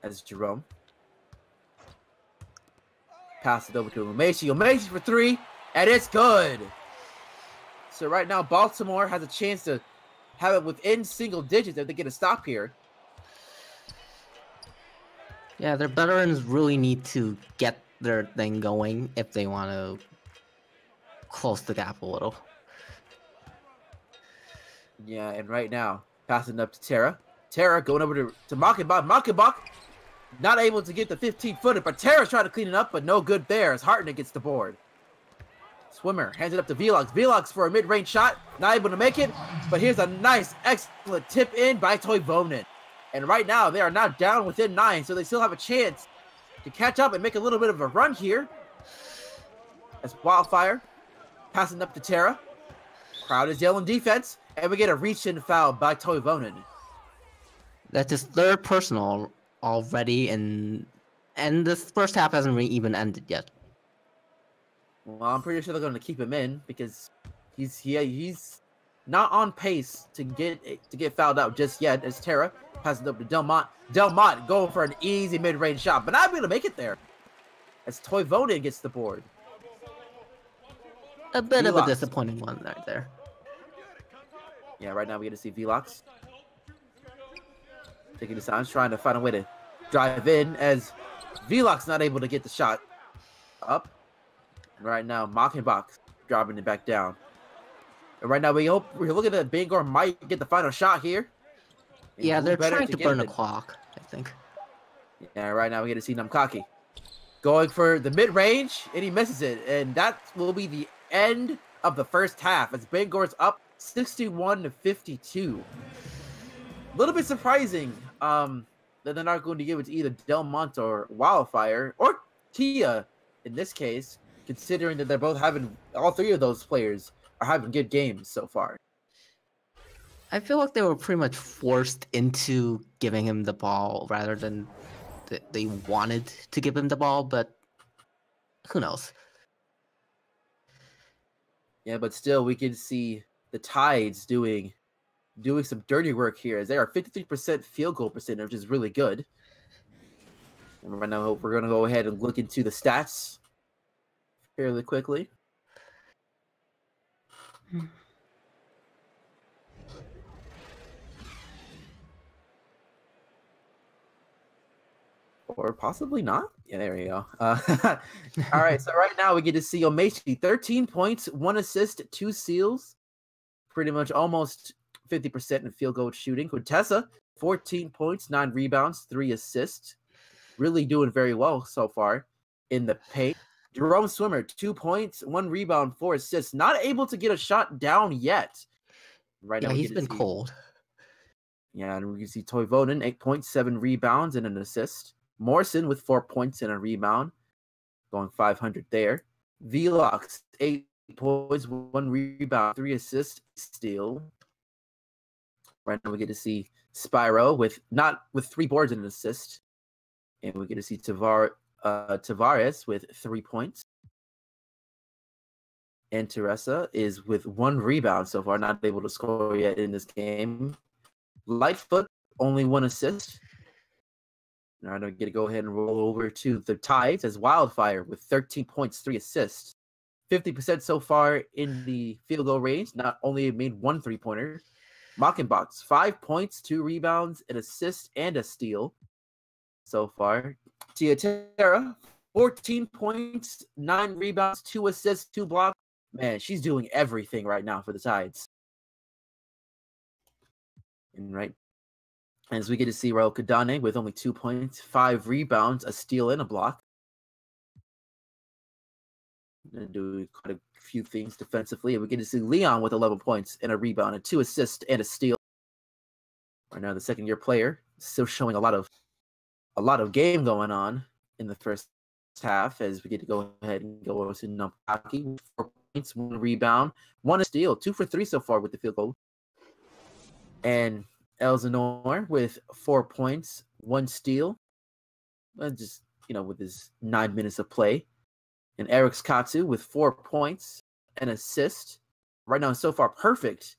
As Jerome. Pass it over to Umeshi. Umeshi for three, and it's good. So right now, Baltimore has a chance to have it within single digits if they get a stop here. Yeah, their veterans really need to get their thing going if they want to close the gap a little. Yeah, and right now, passing up to Tara. Tara going over to Mockenbach. Mockenbach not able to get the 15-footer, but Tara's trying to clean it up, but no good there as Hartnett gets the board. Swimmer hands it up to Velox. Velox for a mid-range shot. Not able to make it, but here's a nice, excellent tip in by Toivonen. And right now, they are now down within 9, so they still have a chance to catch up and make a little bit of a run here. As Wildfire passing up to Tara. Crowd is yelling defense, and we get a reach-in foul by Toivonen. That's his third personal already, and this first half hasn't really even ended yet. Well, I'm pretty sure they're going to keep him in because he's not on pace to get fouled out just yet. As Tara passes it up to Delmont. Delmont going for an easy mid-range shot, but not able to make it there. As Toivonen gets the board. A bit of a disappointing one right there. Yeah, right now we get to see Velox taking the sounds, trying to find a way to drive in as Velox not able to get the shot up. And right now, Mockenbach dropping it back down. And right now, we're looking at Bangor might get the final shot here. Yeah, they're trying to burn the clock, I think. Yeah, right now we get to see Namkaki going for the mid-range, and he misses it. And that will be the end of the first half as Bangor's up 61-52. A little bit surprising that they're not going to give it to either Delmont or Wildfire or Tia in this case, considering that they're both having, all three of those players are having good games so far. I feel like they were pretty much forced into giving him the ball rather than they wanted to give him the ball, but who knows? Yeah, but still, we can see the Tides doing some dirty work here as they are 53% field goal percentage, which is really good. And right now, we're going to go ahead and look into the stats fairly quickly. Or possibly not. Yeah, there we go. All right, so right now we get to see Omeshi, 13 points, 1 assist, 2 steals. Pretty much almost 50% in field goal shooting. Quintessa, 14 points, 9 rebounds, 3 assists. Really doing very well so far in the paint. Jerome Swimmer, 2 points, 1 rebound, 4 assists. Not able to get a shot down yet. Right now, he's been cold. Yeah, and we can see Toivonen, 8 points, 7 rebounds, and an assist. Morrison with 4 points and a rebound, going 500 there. Velox, 8 points, 1 rebound, 3 assists, steal. Right now we get to see Spyro with 3 boards and an assist. And we get to see Tavares with 3 points. And Teresa is with 1 rebound so far, not able to score yet in this game. Lightfoot, only 1 assist. Now I'm going to go ahead and roll over to the Tides as Wildfire with 13 points, 3 assists. 50% so far in the field goal range. Not only made 1 3-pointer. Mockenbox, 5 points, 2 rebounds, an assist, and a steal so far. Tiatera, 14 points, 9 rebounds, 2 assists, 2 blocks. Man, she's doing everything right now for the Tides. And right as we get to see Raul Kadane with only 2 points, 5 rebounds, a steal, and a block. And do quite a few things defensively. And we get to see Leon with 11 points and a rebound, and 2 assists and a steal. Right now, the second-year player still showing a lot of game going on in the first half. As we get to go ahead and go over to Nampaki with 4 points, 1 rebound, 1 steal, 2 for 3 so far with the field goal. And Elsinore with 4 points, 1 steal, just with his 9 minutes of play. And Eric Katsu with 4 points, an assist. Right now, so far, perfect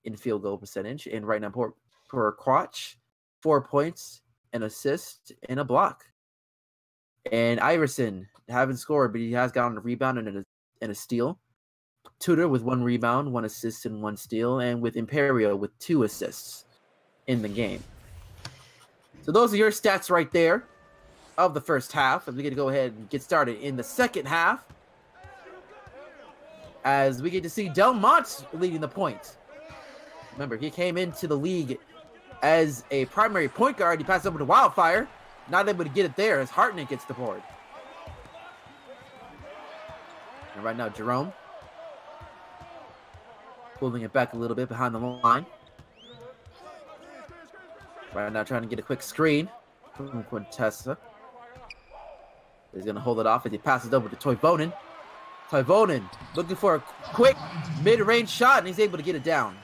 in field goal percentage. And right now, per Quatch, 4 points, an assist, and a block. And Iverson haven't scored, but he has gotten a rebound and a steal. Tudor with 1 rebound, 1 assist, and 1 steal. And with Imperio with 2 assists in the game. So those are your stats right there of the first half. And we get to go ahead and get started in the second half, as we get to see Delmont leading the points. Remember, he came into the league as a primary point guard. He passed over to Wildfire. Not able to get it there as Hartnett gets the board. And right now, Jerome pulling it back a little bit behind the line. Right now, trying to get a quick screen from Quintessa. He's going to hold it off as he passes over to Toivonen. Toivonen looking for a quick mid-range shot, and he's able to get it down.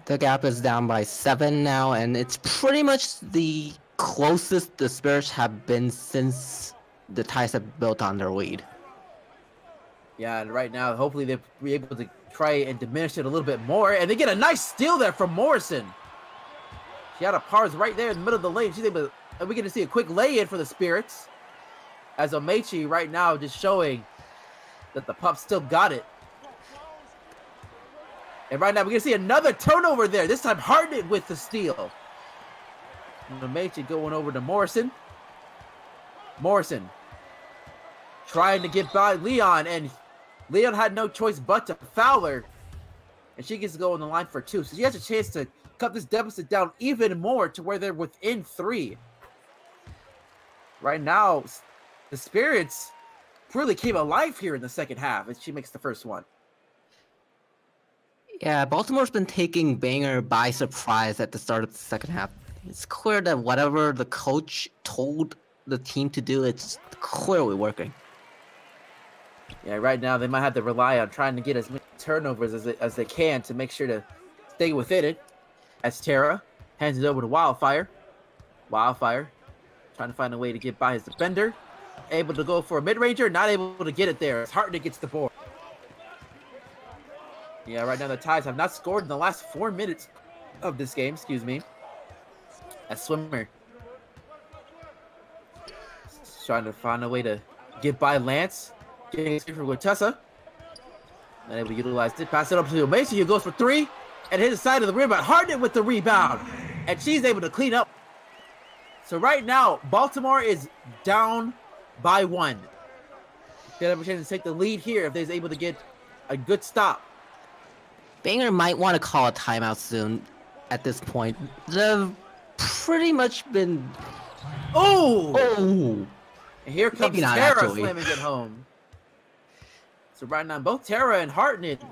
The gap is down by 7 now, and it's pretty much the closest the Spirits have been since the Tides have built on their lead. Yeah, and right now, hopefully they'll be able to try and diminish it a little bit more. And they get a nice steal there from Morrison. She had a pars right there in the middle of the lane. She's able to, and we get to see a quick lay-in for the Spirits, as Omechi right now just showing that the Pups still got it. And right now, we're going to see another turnover there. This time, Hartnett with the steal. And Omechi going over to Morrison. Morrison trying to get by Leon, and Leon had no choice but to foul her. And she gets to go on the line for 2. So she has a chance to cut this deficit down even more to where they're within 3. Right now, the Spirits really came alive here in the second half as she makes the first one. Yeah, Baltimore's been taking Banger by surprise at the start of the second half. It's clear that whatever the coach told the team to do, it's clearly working. Yeah, right now they might have to rely on trying to get as many turnovers as they can to make sure to stay within it. As Tara hands it over to Wildfire. Wildfire trying to find a way to get by his defender. Able to go for a mid-ranger, not able to get it there as Hartnett gets the board. Yeah, right now the Tides have not scored in the last 4 minutes of this game, excuse me. As Swimmer trying to find a way to get by Lance. Getting it for Quintessa. And able to utilize it. Pass it up to Mason, who goes for 3. And hit the side of the rim, but Hartnett with the rebound. And she's able to clean up. So right now, Baltimore is down by 1. They have a chance to take the lead here if they're able to get a good stop. Banger might want to call a timeout soon at this point. They've pretty much been... Oh! Oh! And here comes Tara slamming it home. So right now, both Tara and Hartnett,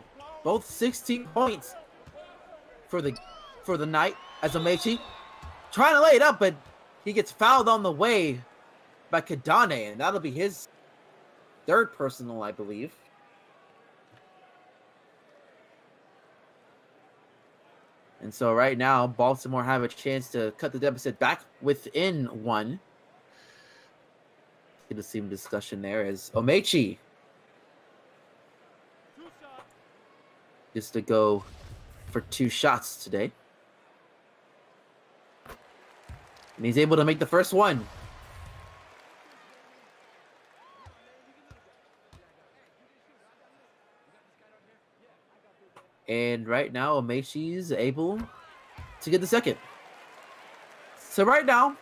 both 16 points for the night, as Omechi trying to lay it up, but he gets fouled on the way by Kadane, and that'll be his 3rd personal, I believe. And so right now, Baltimore have a chance to cut the deficit back within 1. See the same discussion there as Omechi just to go for 2 shots today. And he's able to make the first one. And right now, Omechi's able to get the second. So right now,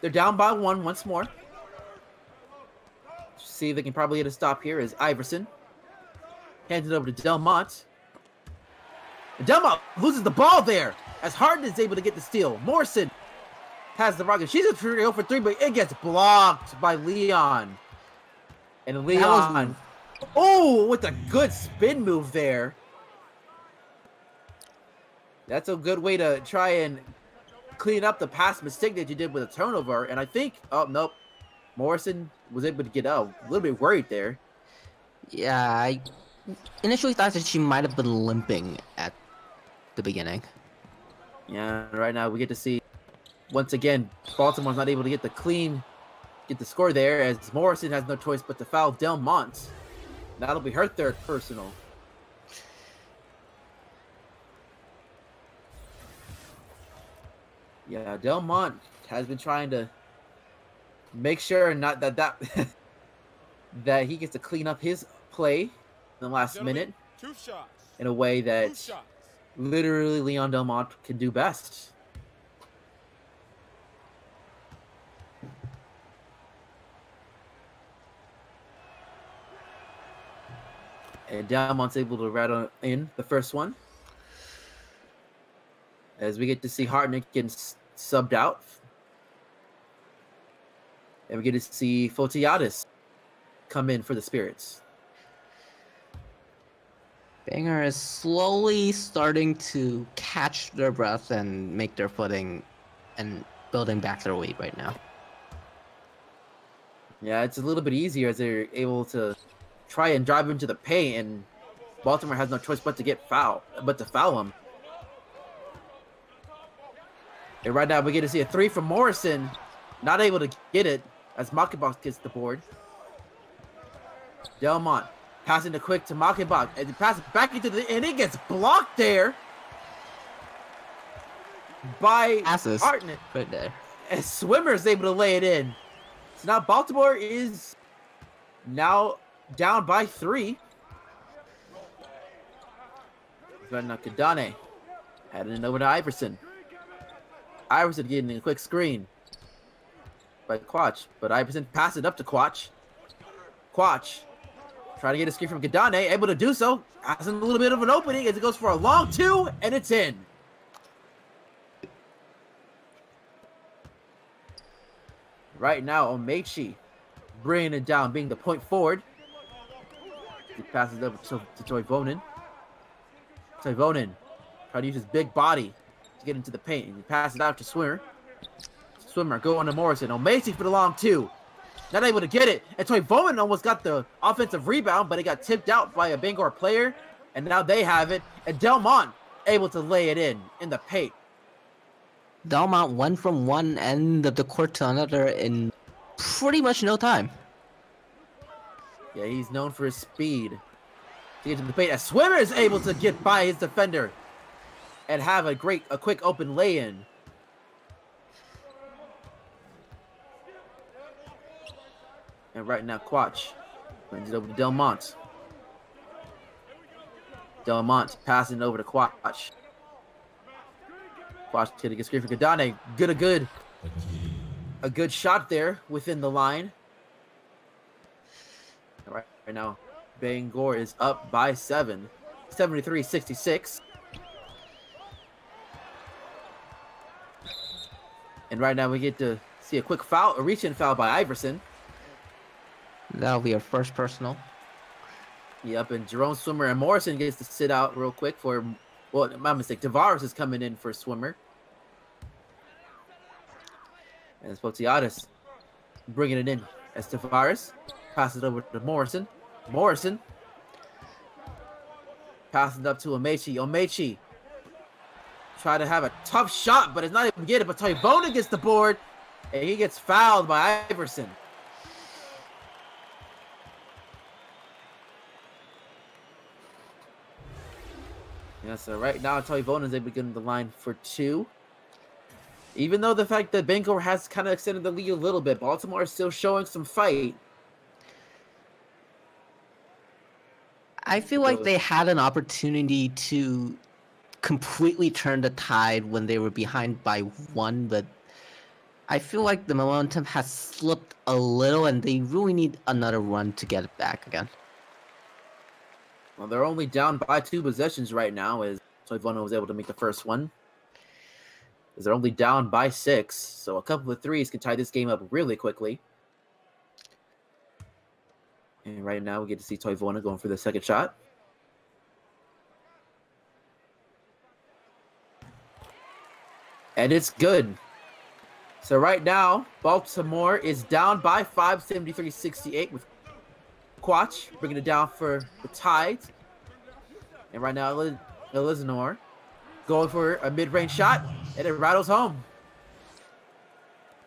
they're down by one once more. See if they can probably get a stop here as Iverson hands it over to Delmont. And Delmont loses the ball there as Harden is able to get the steal. Morrison has the rocket. She's a 0 for 3, but it gets blocked by Leon. And Leon, oh, with a good spin move there. That's a good way to try and clean up the past mistake that you did with a turnover. And I think, oh, nope. Morrison was able to get out. A little bit worried there. Yeah, I initially thought that she might have been limping at the beginning. Yeah, right now we get to see, once again, Baltimore's not able to get the score there as Morrison has no choice but to foul Delmont. That'll be her third personal. Yeah, Delmont has been trying to make sure not that that he gets to clean up his play in the last minute in a way that literally Leon Delmont can do best. And Delmont's able to rattle in the first one. As we get to see Hartnett getting subbed out. And we get to see Fotiadis come in for the Spirits. Banger is slowly starting to catch their breath and make their footing and building back their weight right now. Yeah, it's a little bit easier as they're able to try and drive him to the paint, and Baltimore has no choice but to foul him. And right now we get to see a 3 from Morrison, not able to get it as Makenbach gets the board. Delmont passing the quick to Makenbach, and he passes back and it gets blocked there by Hartnett. Right there. And Swimmer is able to lay it in. So now Baltimore is now down by 3. Right now Kadane heading it over to Iverson. Iverson getting a quick screen by Quach, but Iverson passes it up to Quach. Quach trying to get a screen from Kadane, able to do so. Has a little bit of an opening as it goes for a long 2, and it's in. Right now, Omechi bringing it down, being the point forward. He passes it over to Toivonen. Toivonen trying to use his big body to get into the paint. And he passes it out to Swimmer. Swimmer going to Morrison. Omechi for the long 2. Not able to get it. And Toivonen almost got the offensive rebound, but it got tipped out by a Bangor player. And now they have it. And Delmont able to lay it in the paint. Delmont went from one end of the court to another in pretty much no time. Yeah, he's known for his speed to get to the paint. As Swimmer is able to get by his defender and have a quick open lay-in. And right now, Quach brings it over to Delmont. Delmont passing it over to Quach. Quach getting a screen for Kadane. A good shot there within the line. Right now, Bangor is up by 7, 73-66. And right now we get to see a quick foul, a reach-in foul by Iverson. That'll be our first personal. Yep, and Jerome Swimmer and Morrison gets to sit out real quick for, well, my mistake. Tavares is coming in for Swimmer. And Spotiadis bringing it in as Tavares passes it over to Morrison. Morrison passing it up to Omechi. Omechi try to have a tough shot, but it's not able to get it. But Toivonen gets the board, and he gets fouled by Iverson. Yeah, so right now Toivonen is able to get in the line for 2. Even though the fact that Bangor has kind of extended the lead a little bit, Baltimore is still showing some fight. I feel like they had an opportunity to completely turn the tide when they were behind by 1, but I feel like the momentum has slipped a little and they really need another run to get it back again. Well, they're only down by 2 possessions right now as Toivonen was able to make the first one. As they're only down by 6, so a couple of threes can tie this game up really quickly. And right now we get to see Toivonen going for the second shot. And it's good. So right now, Baltimore is down by 5, 73-68 with Quach bringing it down for the Tides. And right now, Elizanor going for a mid-range shot, and it rattles home.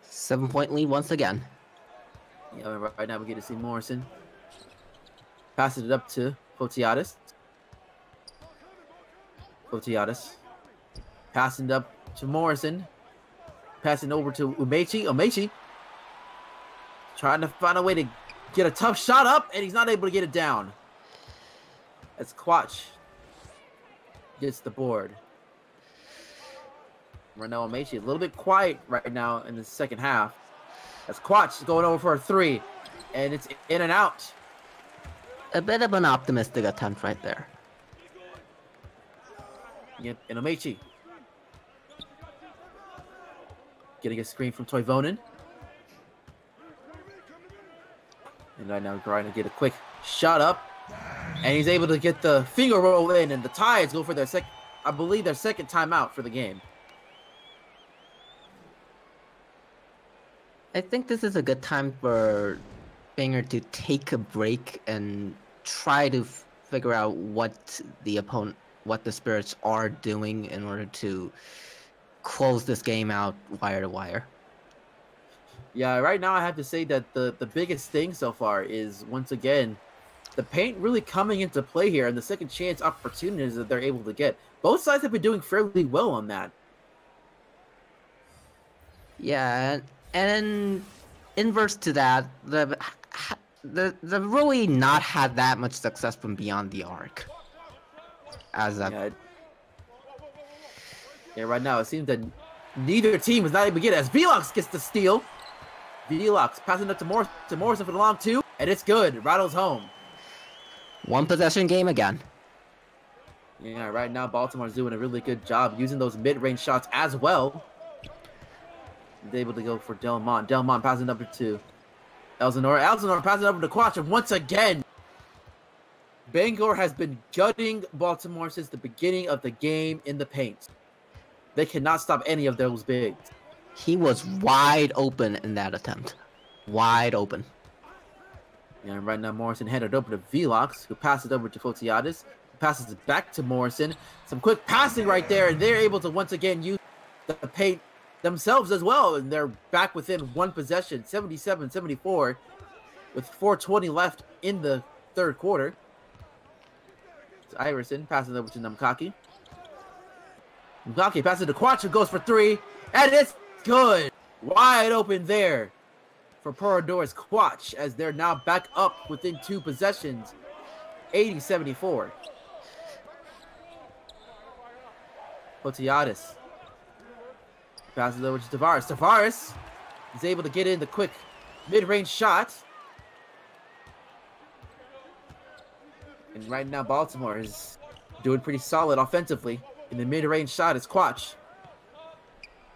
7-point lead once again. Yeah, right now we get to see Morrison passing it up to Fotiadis. Passing it up to Morrison. Passing over to Umechi. Trying to find a way to get a tough shot up, and he's not able to get it down. As Quach gets the board. Right now, Umechi a little bit quiet right now in the second half. As Quach is going over for a 3, and it's in and out. A bit of an optimistic attempt right there. Yep, and Umechi getting a screen from Toivonen. And right now trying to get a quick shot up. And he's able to get the finger roll in, and the Tides go for their second timeout for the game. I think this is a good time for Bangor to take a break and try to figure out what the Spirits are doing in order to close this game out wire to wire. Yeah, right now I have to say that the biggest thing so far is, once again, the paint really coming into play here and the second chance opportunities that they're able to get. Both sides have been doing fairly well on that. Yeah, and inverse to that, the really not had that much success from beyond the arc. Yeah, right now it seems that neither team is not able to get it as Velox gets the steal. Velox passing up to Morrison for the long 2, and it's good. Rattles home. 1 possession game again. Yeah, right now Baltimore's doing a really good job using those mid-range shots as well. He's able to go for Delmont. Delmont passing up to Elsinore. Elsinore passing over to Quach, and once again, Bangor has been gutting Baltimore since the beginning of the game in the paint. They cannot stop any of those bigs. He was wide open in that attempt. Wide open. And right now Morrison handed over to Velox, who passes over to Fotiadis. Passes it back to Morrison. Some quick passing right there, and they're able to once again use the paint themselves as well. And they're back within 1 possession, 77-74, with 4:20 left in the third quarter. It's Iverson passing over to Namkaki. Namkaki passes to Quach, who goes for 3, and it's good. Wide open there for Porador's Quach, as they're now back up within 2 possessions, 80-74. Fotiadis passes over to Tavares. Tavares is able to get in the quick mid-range shot. And right now Baltimore is doing pretty solid offensively. In the mid-range shot is Quach.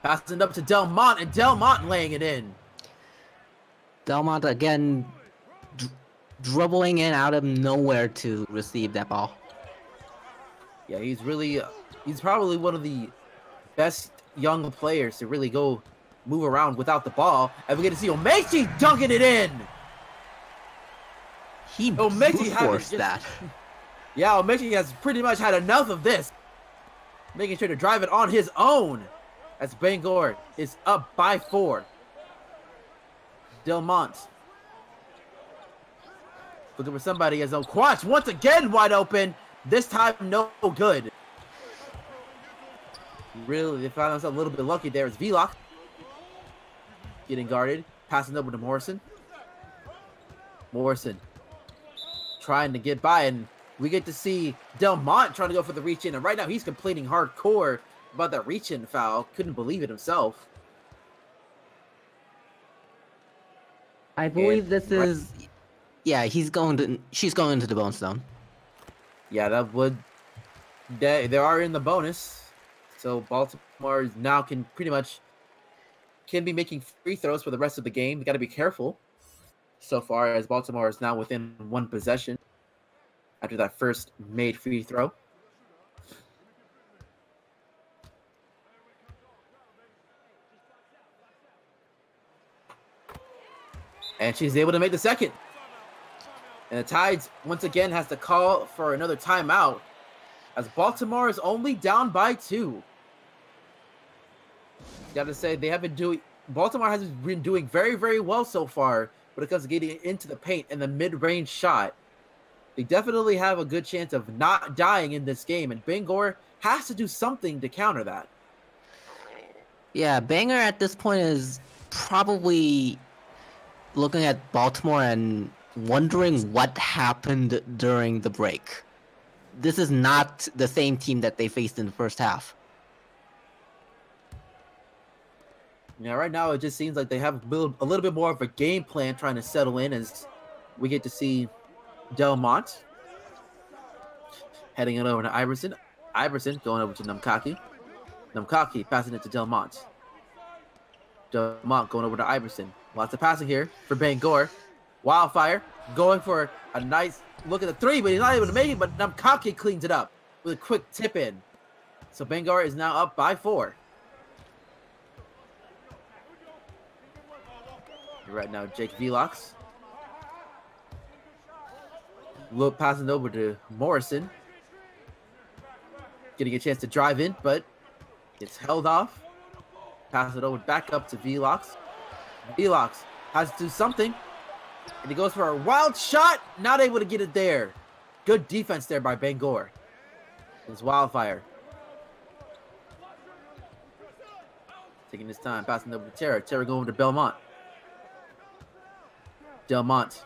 Passing up to Delmont, and Delmont laying it in. Delmont again dribbling in out of nowhere to receive that ball. Yeah, he's probably one of the best young players to really go move around without the ball. And we get to see Omechi dunking it in. He forced that. Yeah, Omechi has pretty much had enough of this. Making sure to drive it on his own as Bangor is up by 4. Delmont looking for somebody as Quach once again wide open. This time no good. Really, they found themselves a little bit lucky there. It's Vlock getting guarded, passing over to Morrison. Morrison trying to get by, and we get to see Delmont trying to go for the reach in, and right now he's complaining hardcore about that reach in foul. Couldn't believe it himself. I believe this is, yeah, she's going into the bonus zone. Yeah, that would, they are in the bonus, so Baltimore now can be making free throws for the rest of the game. They got to be careful so far, as Baltimore is now within one possession after that first made free throw. And she's able to make the second. And the Tides, once again, has to call for another timeout, as Baltimore is only down by 2. Gotta say, Baltimore has been doing very, very well so far when it comes to getting into the paint and the mid-range shot. They definitely have a good chance of not dying in this game, and Bangor has to do something to counter that. Yeah, Bangor at this point is probably looking at Baltimore and wondering what happened during the break. This is not the same team that they faced in the first half. Yeah, right now it just seems like they have a little bit more of a game plan trying to settle in, as we get to see Delmont heading it over to Iverson. Iverson going over to Namkaki. Namkaki passing it to Delmont. Delmont going over to Iverson. Lots of passing here for Bangor. Wildfire going for a nice look at the three, but he's not able to make it, but Namkaki cleans it up with a quick tip in. So Bangor is now up by 4. Right now, Jake Velox. Look, passing over to Morrison. Getting a chance to drive in, but it's held off. Pass it over back up to Velox. Velox has to do something. And he goes for a wild shot. Not able to get it there. Good defense there by Bangor. It's Wildfire. Taking his time, passing over to Terra. Terra going over to Belmont. Delmont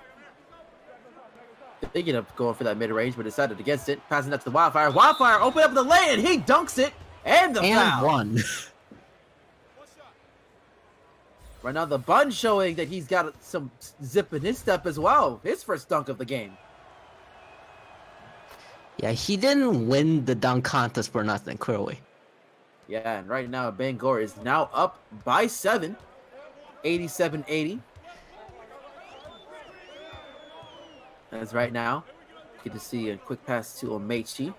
thinking of going for that mid-range, but decided against it. Passing that to the Wildfire. Wildfire open up the lane, and he dunks it. And the foul. One. Right now, the Bun showing that he's got some zip in his step as well. His first dunk of the game. Yeah, he didn't win the dunk contest for nothing, clearly. Yeah, and right now, Bangor is now up by 7. 87-80. As right now, get to see a quick pass to Omechi.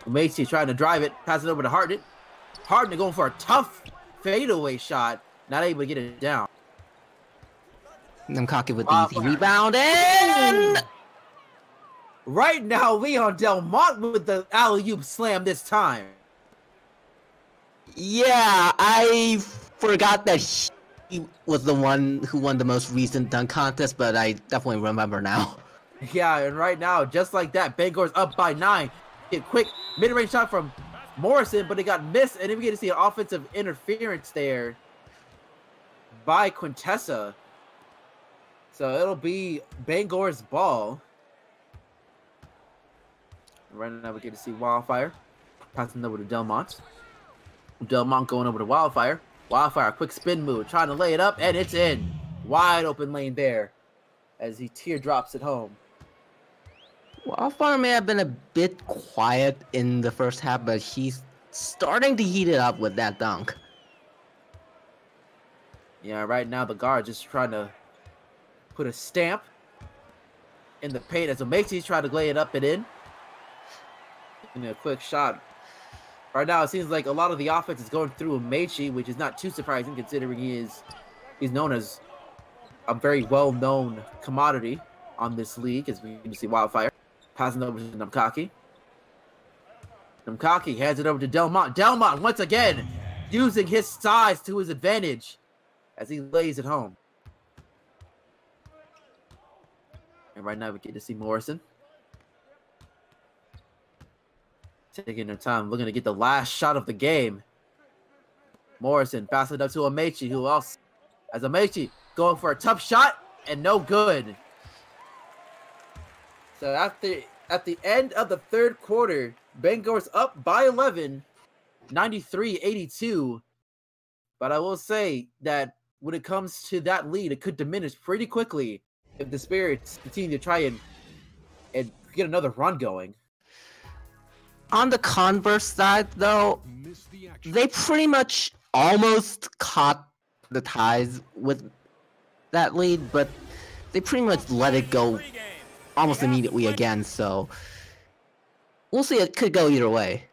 Omechi trying to drive it, pass it over to Harden. Harden going for a tough fadeaway shot, not able to get it down. Namkaki with the easy rebound, and right now, Leon Delmont with the alley-oop slam this time. Yeah, I forgot that he was the one who won the most recent dunk contest, but I definitely remember now. Yeah, and right now, just like that, Bangor's up by 9. Get quick mid-range shot from Morrison, but it got missed, and then we get to see an offensive interference there by Quintessa. So it'll be Bangor's ball. Right now, we get to see Wildfire passing over to Delmont. Delmont going over to Wildfire. Wildfire, quick spin move, trying to lay it up, and it's in. Wide open lane there as he teardrops it home. Wildfire may have been a bit quiet in the first half, but he's starting to heat it up with that dunk. Yeah, right now the guard just trying to put a stamp in the paint as Omechi's trying to lay it up and in. And a quick shot. Right now, it seems like a lot of the offense is going through Omechi, which is not too surprising considering he's known as a very well-known commodity on this league, as we can see Wildfire passing over to Namkaki. Namkaki hands it over to Delmont. Delmont, once again, using his size to his advantage as he lays it home. And right now, we get to see Morrison taking their time, looking to get the last shot of the game. Morrison passing it up to Amechi, who else? As Amechi going for a tough shot and no good. So at the end of the third quarter, Bangor's up by 11, 93-82. But I will say that when it comes to that lead, it could diminish pretty quickly if the Spirits continue to try and get another run going. On the converse side, though, they pretty much almost caught the ties with that lead, but they pretty much let it go almost immediately again, so we'll see. It could go either way.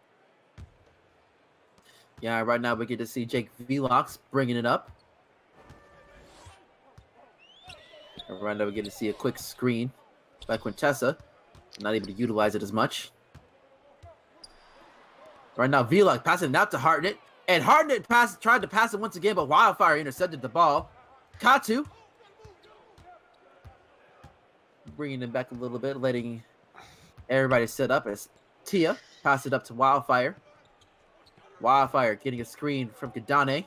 Yeah, right now we get to see Jake Velox bringing it up. And right now we get to see a quick screen by Quintessa. Not able to utilize it as much. Right now, Velox passing it out to Hartnett. And Hartnett tried to pass it once again, but Wildfire intercepted the ball. Katu bringing it back a little bit, letting everybody sit up as Tia passed it up to Wildfire. Wildfire getting a screen from Kadane.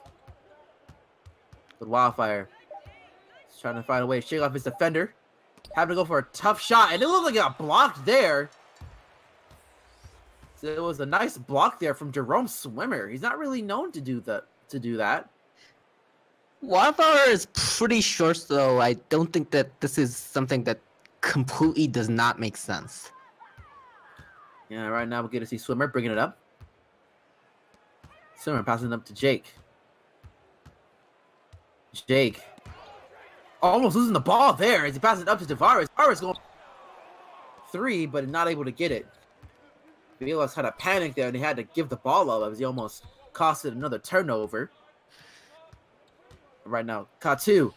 But Wildfire is trying to find a way to shake off his defender. Having to go for a tough shot, and it looked like it got blocked there. So it was a nice block there from Jerome Swimmer. He's not really known to do that. Wildfire is pretty short, so I don't think that this is something that completely does not make sense. Yeah, right now we get to see Swimmer bringing it up. Swimmer passing it up to Jake. Jake almost losing the ball there as he passes it up to Tavares. Tavares going 3, but not able to get it. Velas had a panic there and he had to give the ball up as he almost costed another turnover. Right now, Katu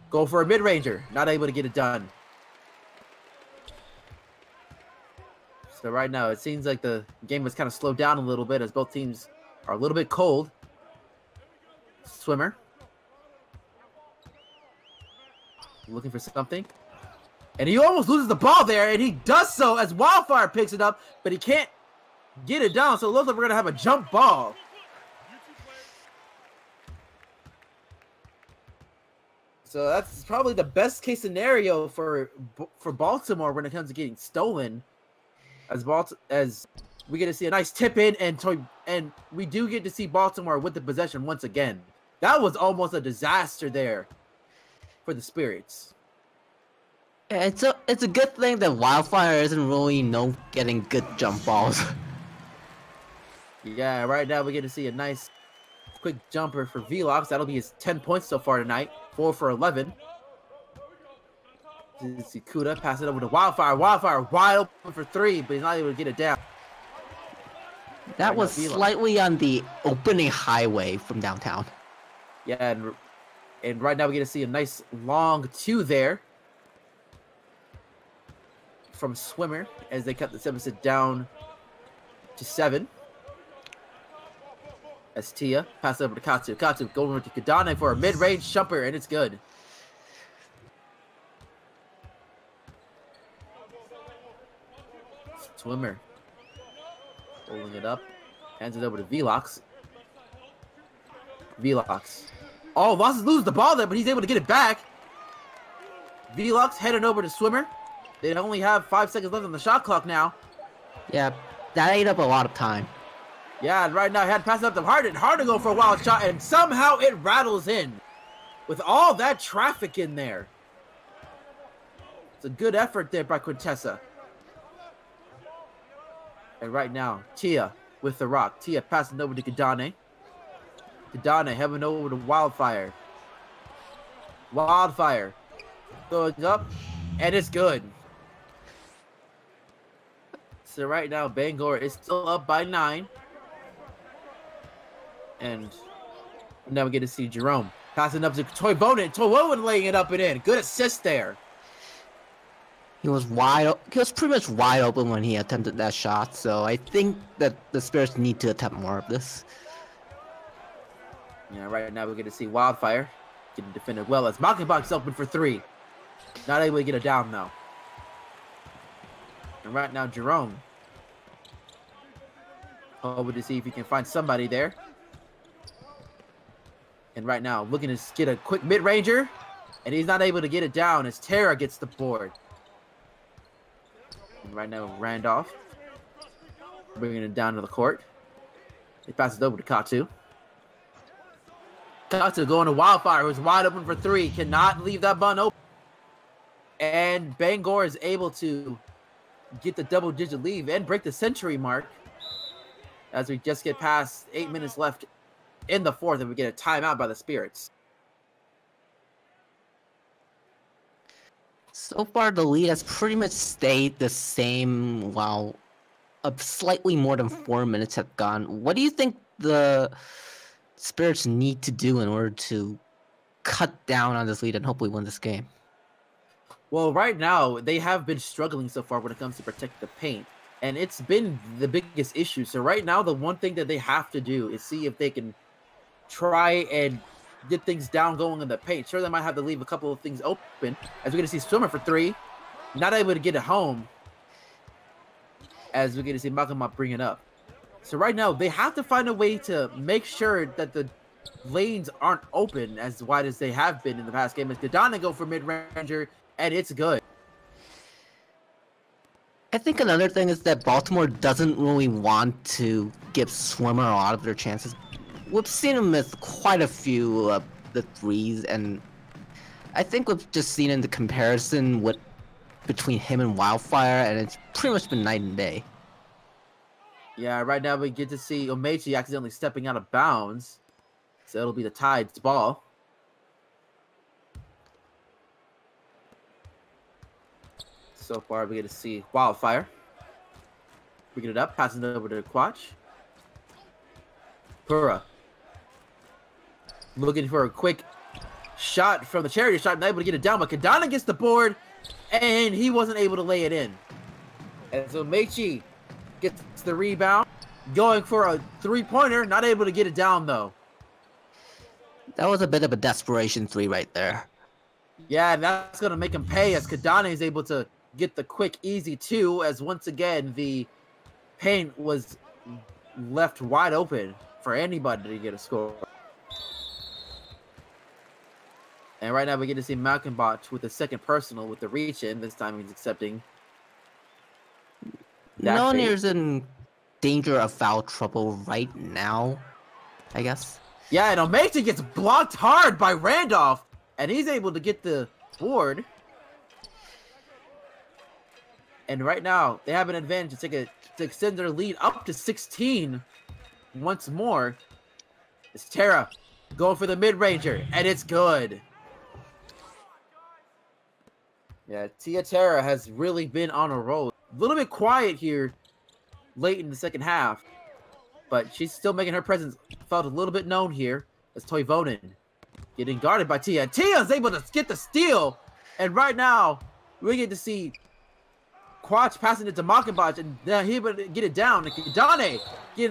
go for a mid-ranger, not able to get it done. So right now, it seems like the game has kind of slowed down a little bit as both teams are a little bit cold. Swimmer looking for something. And he almost loses the ball there, and he does so as Wildfire picks it up, but he can't get it down, so it looks like we're going to have a jump ball. So that's probably the best case scenario for Baltimore when it comes to getting stolen. As we get to see a nice tip in, and we do get to see Baltimore with the possession once again. That was almost a disaster there for the Spirits. It's a good thing that Wildfire isn't really known getting good jump balls. Yeah, right now we get to see a nice quick jumper for Velox. That'll be his 10 points so far tonight. 4 for 11. See Kuda pass it over to Wildfire. Wildfire wide open for 3, but he's not able to get it down. That was slightly on the opening highway from downtown. Yeah, and right now we get to see a nice long 2 there from Swimmer as they cut the deficit down to 7. As Tia pass over to Katsu. Katsu going over to Kadane for a mid-range jumper, and it's good. Swimmer holding it up, hands it over to Velox. Velox. Oh, Losses loses the ball there, but he's able to get it back. Velox headed over to Swimmer. They only have 5 seconds left on the shot clock now. Yeah, that ate up a lot of time. Yeah, and right now he had to pass it up to Harden. Harden go for a wild shot, and somehow it rattles in. With all that traffic in there. It's a good effort there by Quintessa. And right now, Tia with the rock. Tia passing over to Kadane. Kadane heading over to Wildfire. Wildfire going up, and it's good. So right now, Bangor is still up by 9. And now we get to see Jerome passing up to Toy Bonin. Toy Bonin laying it up and in. Good assist there. He was pretty much wide open when he attempted that shot, so I think that the Spirits need to attempt more of this. Yeah, right now we get to see Wildfire getting defended well as Mockenbach's open for 3. Not able to get it down though. And right now Jerome Hoping to see if he can find somebody there. And right now, looking to get a quick mid-ranger. And he's not able to get it down as Tara gets the board. And right now, Randolph bringing it down to the court. He passes it over to Katu. Katu going to Wildfire, who's wide open for three. Cannot leave that bun open. And Bangor is able to get the double-digit lead and break the century mark. As we just get past 8 minutes left in the fourth, and we get a timeout by the Spirits. So far, the lead has pretty much stayed the same while slightly more than 4 minutes have gone. What do you think the Spirits need to do in order to cut down on this lead and hopefully win this game? Well, right now, they have been struggling so far when it comes to protect the paint. And it's been the biggest issue. So right now, the one thing that they have to do is see if they can try and get things down going in the paint. Sure, they might have to leave a couple of things open. As we're going to see Swimmer for three. Not able to get it home. As we're going to see Malcolm bring it up. So right now, they have to find a way to make sure that the lanes aren't open as wide as they have been in the past game. As Gadana go for mid-ranger, and it's good. I think another thing is that Baltimore doesn't really want to give Swimmer a lot of their chances. We've seen him miss quite a few of the threes, and I think we've just seen in the comparison between him and Wildfire, and it's pretty much been night and day. Yeah, right now we get to see Omechi accidentally stepping out of bounds. So it'll be the Tide's ball. So far, we get to see Wildfire. Bring it up, passing it over to Quatch. Pura. Looking for a quick shot from the charity shot, not able to get it down, but Kadana gets the board, and he wasn't able to lay it in. And so Mechi gets the rebound, going for a three-pointer, not able to get it down, though. That was a bit of a desperation three right there. Yeah, and that's going to make him pay as Kadana is able to get the quick, easy two, as once again, the paint was left wide open for anybody to get a score. And right now we get to see Malkinbot with the second personal with the reach in. This time he's accepting. No one here's in danger of foul trouble right now, I guess. Yeah, and Omechi gets blocked hard by Randolph, and he's able to get the board. And right now, they have an advantage to extend their lead up to 16 once more. It's Tara going for the mid-ranger, and it's good. Yeah, Tia Tara has really been on a roll. A little bit quiet here late in the second half, but she's still making her presence felt a little bit known here as Toivonen getting guarded by Tia. Tia's able to get the steal, and right now, we get to see Quatch passing it to Malkinbot, and he's able to get it down. Dane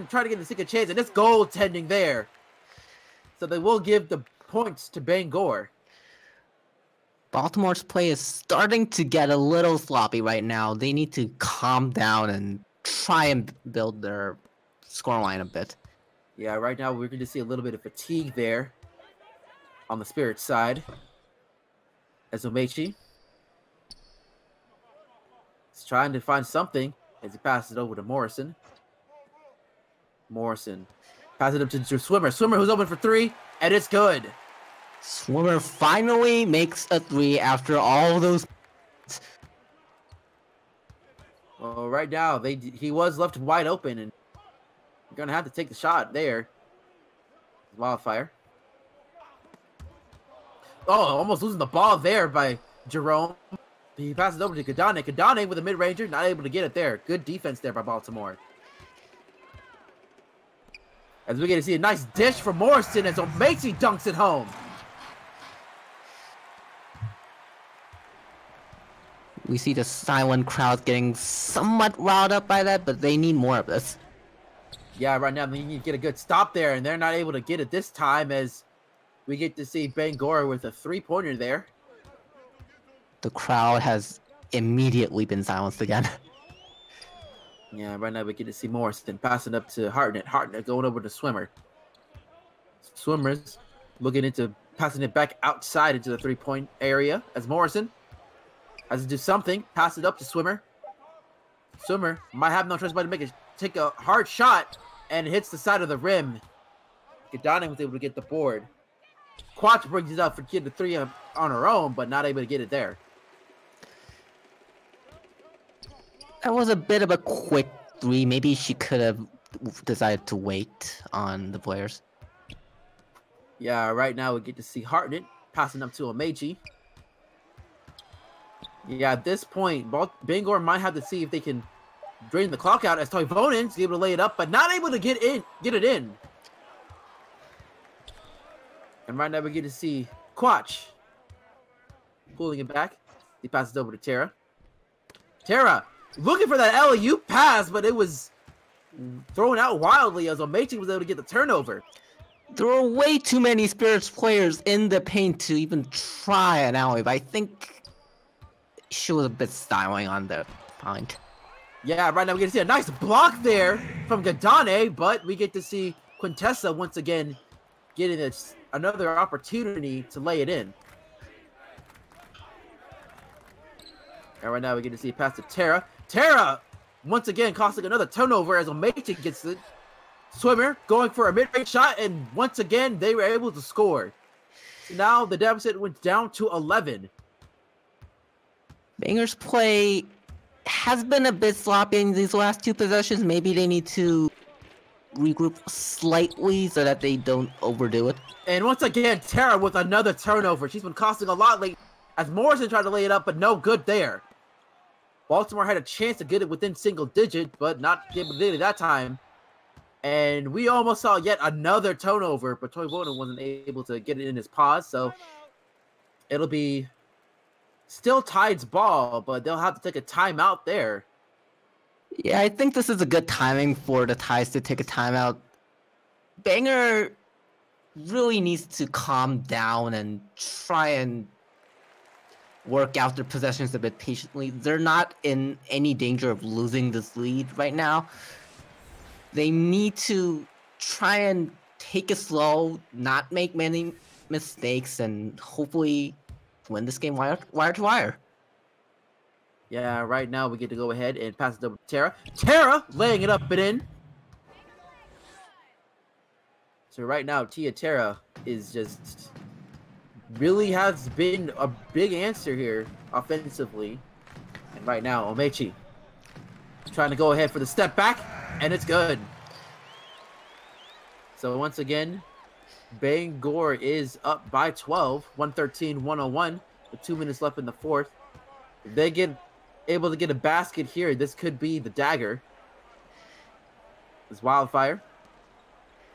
trying to get the second chance, and it's goaltending there. So they will give the points to Bangor. Baltimore's play is starting to get a little sloppy right now. They need to calm down and try and build their scoreline a bit. Yeah, right now we're going to see a little bit of fatigue there on the Spirit side. As Omechi is trying to find something as he passes it over to Morrison. Morrison passes it up to Swimmer. Swimmer who's open for three, and it's good. Swimmer finally makes a three after all those. Well, right now he was left wide open, and you're gonna have to take the shot there. Wildfire. Oh, almost losing the ball there by Jerome. He passes over to Kadane. Kadane with a mid-ranger, not able to get it there. Good defense there by Baltimore. As we get to see a nice dish from Morrison as Omechi dunks it home. We see the silent crowd getting somewhat riled up by that, but they need more of this. Yeah, right now they need to get a good stop there, and they're not able to get it this time as we get to see Bangor with a three-pointer there. The crowd has immediately been silenced again. Yeah, right now we get to see Morrison passing up to Hartnett. Hartnett going over to Swimmer. Swimmers looking into passing it back outside into the three-point area as Morrison has to do something. Pass it up to Swimmer. Swimmer might have no choice but to take a hard shot, and it hits the side of the rim. Gadane was able to get the board. Quatch brings it up for getting the three on her own, but not able to get it there. That was a bit of a quick three. Maybe she could have decided to wait on the players. Yeah, right now we get to see Hartnett passing up to Omechi. Yeah, at this point, Bangor might have to see if they can drain the clock out as Toivonen's able to lay it up, but not able to get it in. And right now we get to see Quatch pulling it back. He passes over to Tara. Tara looking for that alley-oop pass, but it was thrown out wildly as Omechi was able to get the turnover. There were way too many Spirits players in the paint to even try an alley-oop. I think she was a bit styling on the point. Yeah, right now we get to see a nice block there from Gadane, but we get to see Quintessa once again getting another opportunity to lay it in. And right now we get to see a pass to Tara. Tara, once again, costing another turnover as Omechi gets it. Swimmer going for a mid-range shot, and once again, they were able to score. So now the deficit went down to 11. Banger's play has been a bit sloppy in these last two possessions. Maybe they need to regroup slightly so that they don't overdo it. And once again, Tara with another turnover. She's been costing a lot late as Morrison tried to lay it up, but no good there. Baltimore had a chance to get it within single digit, but not able to get it that time. And we almost saw yet another turnover, but Toivonen wasn't able to get it in his paws, so it'll be still Tide's ball, but they'll have to take a timeout there. Yeah, I think this is a good timing for the Tides to take a timeout. Banger really needs to calm down and try and work out their possessions a bit patiently. They're not in any danger of losing this lead right now. They need to try and take it slow, not make many mistakes, and hopefully win this game wire to wire. Yeah, right now we get to go ahead and pass it over to Tara. Tara laying it up and in. So right now, Tara is just really has been a big answer here offensively. And right now, Omechi trying to go ahead for the step back, and it's good. So once again, Bangor is up by 12, 113-101, with 2 minutes left in the fourth. If they get able to get a basket here, this could be the dagger. This Wildfire.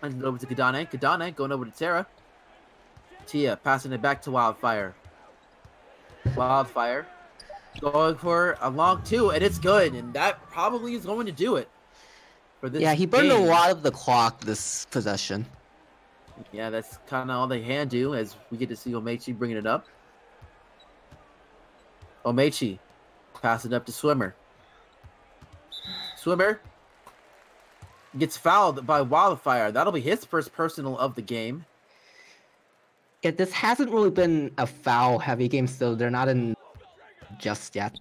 And over to Gadane. Gadane going over to Tara. Tia passing it back to Wildfire. Wildfire going for a long two, and it's good. And that probably is going to do it for this. Yeah, he burned a lot of the clock this possession. Yeah, that's kind of all they can do as we get to see Omechi bringing it up. Omechi pass it up to Swimmer. Swimmer gets fouled by Wildfire. That'll be his first personal of the game. Yeah, this hasn't really been a foul-heavy game, so they're not in just yet.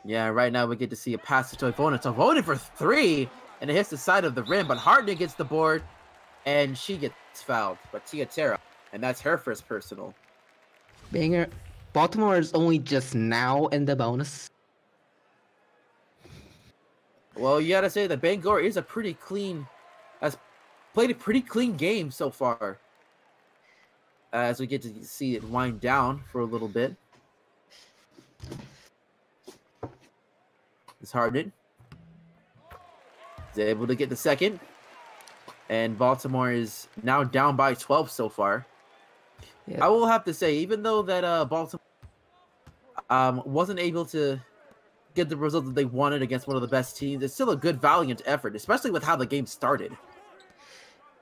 Yeah, right now we get to see a pass to Toivonen. Toivonen for three, and it hits the side of the rim, but Hartnett gets the board, and she gets fouled by Tara, and that's her first personal. Banger, Baltimore is only just now in the bonus. Well, you gotta say that Bangor is has played a pretty clean game so far. As we get to see it wind down for a little bit. It's Hartnett. He's able to get the second. And Baltimore is now down by 12 so far. Yeah. I will have to say, even though that Baltimore wasn't able to get the result that they wanted against one of the best teams, it's still a good, valiant effort, especially with how the game started.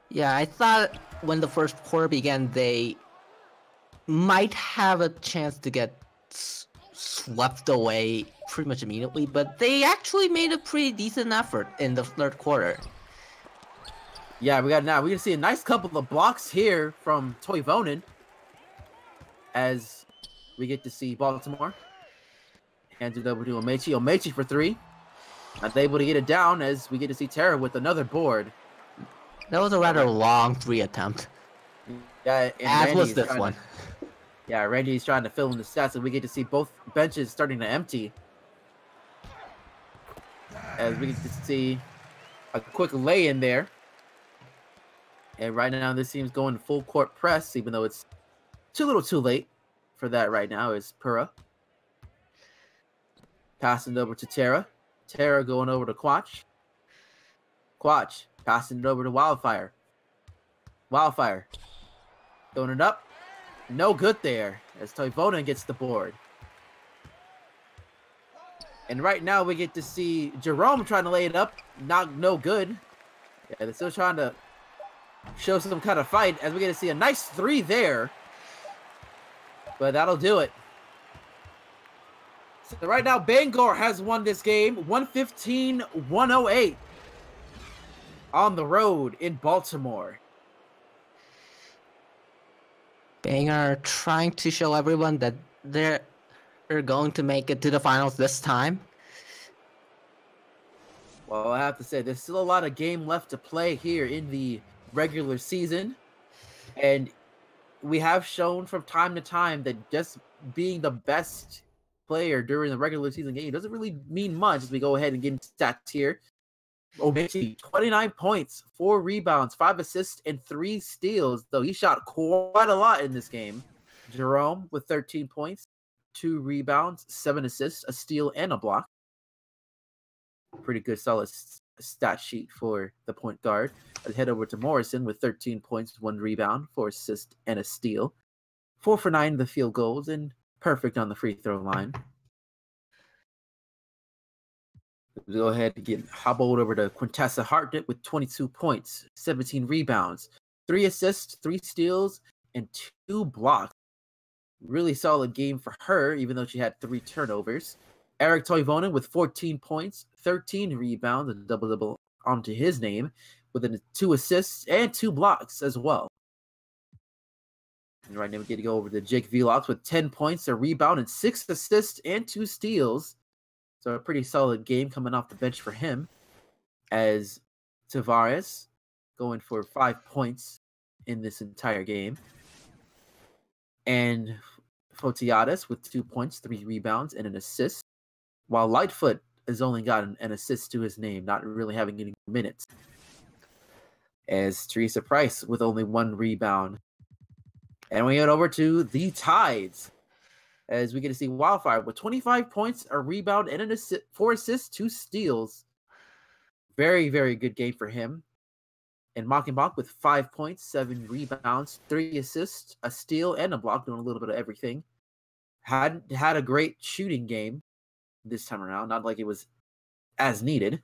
Yeah, I thought when the first quarter began, they might have a chance to get swept away pretty much immediately, but they actually made a pretty decent effort in the third quarter. Yeah, we can see a nice couple of blocks here from Toivonen as we get to see Baltimore. Hands it over to Omechi. Omechi for three. Not able to get it down as we get to see Tara with another board. That was a rather long three attempt. Yeah, and As Randy was this one. Randy's trying to fill in the stats, and we get to see both benches starting to empty. As we get to see a quick lay in there. And right now, this team's going full court press, even though it's too little too late for that right now, is Pura. Passing it over to Tara. Tara going over to Quach. Quach passing it over to Wildfire. Wildfire throwing it up. No good there as Toivonen gets the board. And right now we get to see Jerome trying to lay it up. No good. Yeah, they're still trying to show some kind of fight as we get to see a nice three there. But that'll do it. So right now, Bangor has won this game 115-108 on the road in Baltimore. Bangor trying to show everyone that they're going to make it to the finals this time. Well, I have to say, there's still a lot of game left to play here in the regular season. And we have shown from time to time that just being the best player during the regular season game doesn't really mean much as we go ahead and get into stats here. Omechi, 29 points, 4 rebounds, 5 assists, and 3 steals, though he shot quite a lot in this game. Jerome with 13 points, 2 rebounds, 7 assists, a steal, and a block. Pretty good, solid stat sheet for the point guard. Let's head over to Morrison with 13 points, 1 rebound, 4 assists, and a steal. 4 for 9 in the field goals, and perfect on the free throw line. Let's go ahead and get hobbled over to Quintessa Hartnett with 22 points, 17 rebounds, 3 assists, 3 steals, and 2 blocks. Really solid game for her, even though she had 3 turnovers. Eric Toivonen with 14 points, 13 rebounds, a double-double onto his name, with 2 assists and 2 blocks as well. And right now we get to go over to Jake Velox with 10 points, a rebound, and 6 assists and 2 steals. So a pretty solid game coming off the bench for him. As Tavares going for 5 points in this entire game. And Fotiades with 2 points, 3 rebounds, and an assist. While Lightfoot has only got an assist to his name, not really having any minutes. As Teresa Price with only 1 rebound. And we head over to the Tides. As we get to see Wildfire with 25 points, a rebound, and 4 assists, 2 steals. Very, very good game for him. And Mockenbach with 5 points, 7 rebounds, 3 assists, a steal, and a block, doing a little bit of everything. Had a great shooting game this time around, not like it was as needed.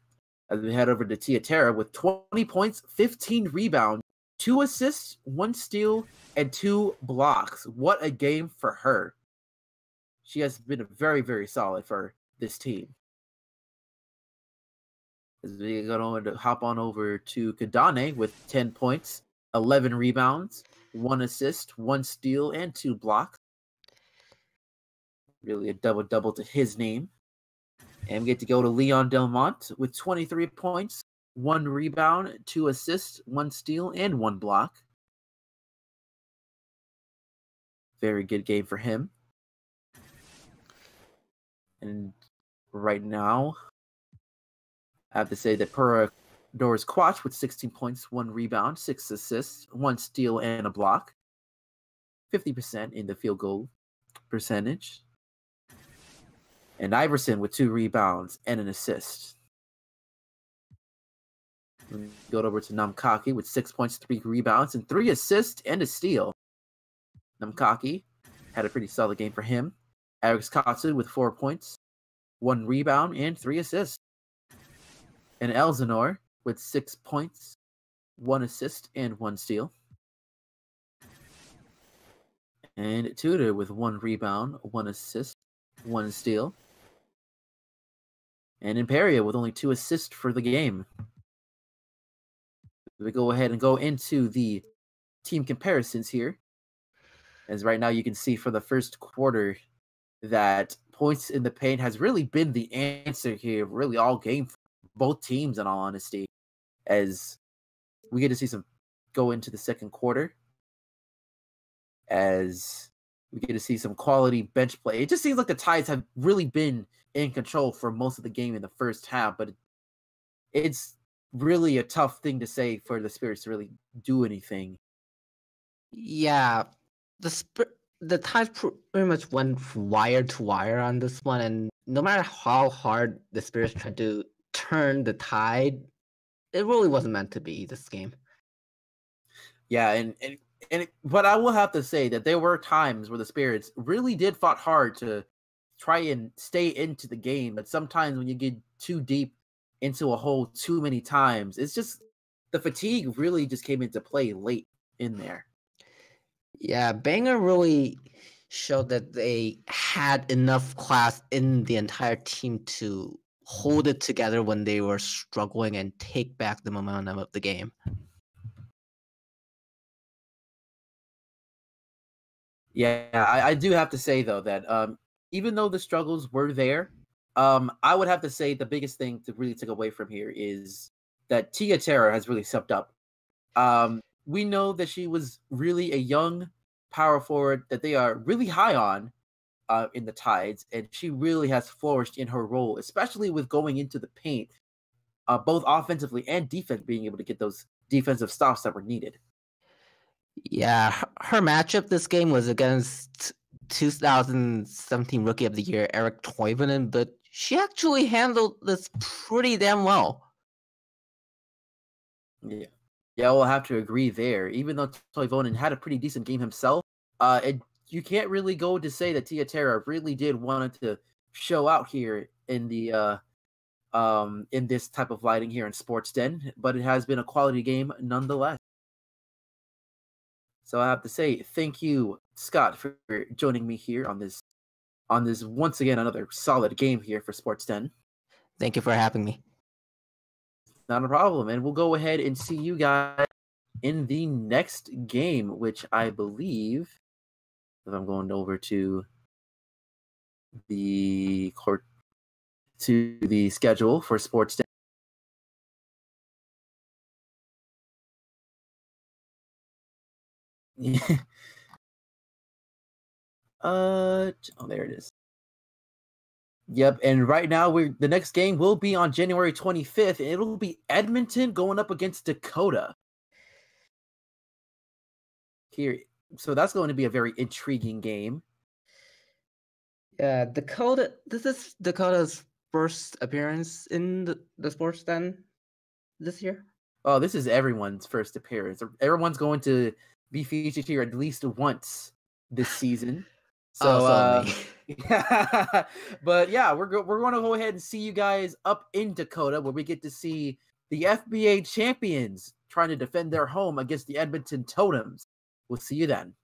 As we head over to Tia Tara with 20 points, 15 rebounds, 2 assists, 1 steal, and 2 blocks. What a game for her. She has been very, very solid for this team. As we go on to hop on over to Kadane with 10 points, 11 rebounds, 1 assist, 1 steal, and 2 blocks. Really a double-double to his name. And we get to go to Leon Delmont with 23 points, 1 rebound, 2 assists, 1 steal, and 1 block. Very good game for him. And right now, I have to say that Pura Doris Quach with 16 points, 1 rebound, 6 assists, 1 steal, and a block. 50% in the field goal percentage. And Iverson with 2 rebounds and an assist. We go over to Namkaki with 6 points, 3 rebounds, and 3 assists and a steal. Namkaki had a pretty solid game for him. Alex Katsu with 4 points, 1 rebound, and 3 assists. And Elsinore with 6 points, 1 assist, and 1 steal. And Tudor with 1 rebound, 1 assist, 1 steal. And Imperia with only 2 assists for the game. We go ahead and go into the team comparisons here. As right now you can see for the first quarter that points in the paint has really been the answer here, really all game for both teams in all honesty. As we get to see some go into the second quarter. As we get to see some quality bench play. It just seems like the Tides have really been in control for most of the game in the first half, but it's really a tough thing to say for the Spirits to really do anything. Yeah, the Tides pretty much went wire to wire on this one, and no matter how hard the Spirits tried to turn the tide, it really wasn't meant to be this game. Yeah, but I will have to say that there were times where the Spirits really did fought hard to try and stay into the game, but sometimes when you get too deep into a hole too many times, it's just the fatigue really just came into play late in there. Yeah, Banger really showed that they had enough class in the entire team to hold it together when they were struggling and take back the momentum of the game. Yeah, I do have to say though that even though the struggles were there, I would have to say the biggest thing to really take away from here is that Tia Terra has really stepped up. We know that she was really a young power forward that they are really high on in the Tides, and she really has flourished in her role, especially with going into the paint, both offensively and defense, being able to get those defensive stops that were needed. Yeah, her matchup this game was against 2017 Rookie of the Year, Eric Toivonen, but she actually handled this pretty damn well. Yeah, we'll have to agree there. Even though Toivonen had a pretty decent game himself, you can't really go to say that Tia Terra really did want to show out here in the in this type of lighting here in SportsDen, but it has been a quality game nonetheless. So I have to say thank you, Scott, for joining me here on this once again another solid game here for SportsDen. Thank you for having me. Not a problem, and we'll go ahead and see you guys in the next game, which I believe, if I'm going over to the court to the schedule for SportsDen. Oh, there it is. Yep, and right now the next game will be on January 25th, and it'll be Edmonton going up against Dakota. Here, so that's going to be a very intriguing game. Yeah, Dakota. This is Dakota's first appearance in the SportsDen this year. Oh, this is everyone's first appearance. Everyone's going to be featured here at least once this season. So, but yeah, we're going to go ahead and see you guys up in Dakota, where we get to see the FBA champions trying to defend their home against the Edmonton Totems. We'll see you then.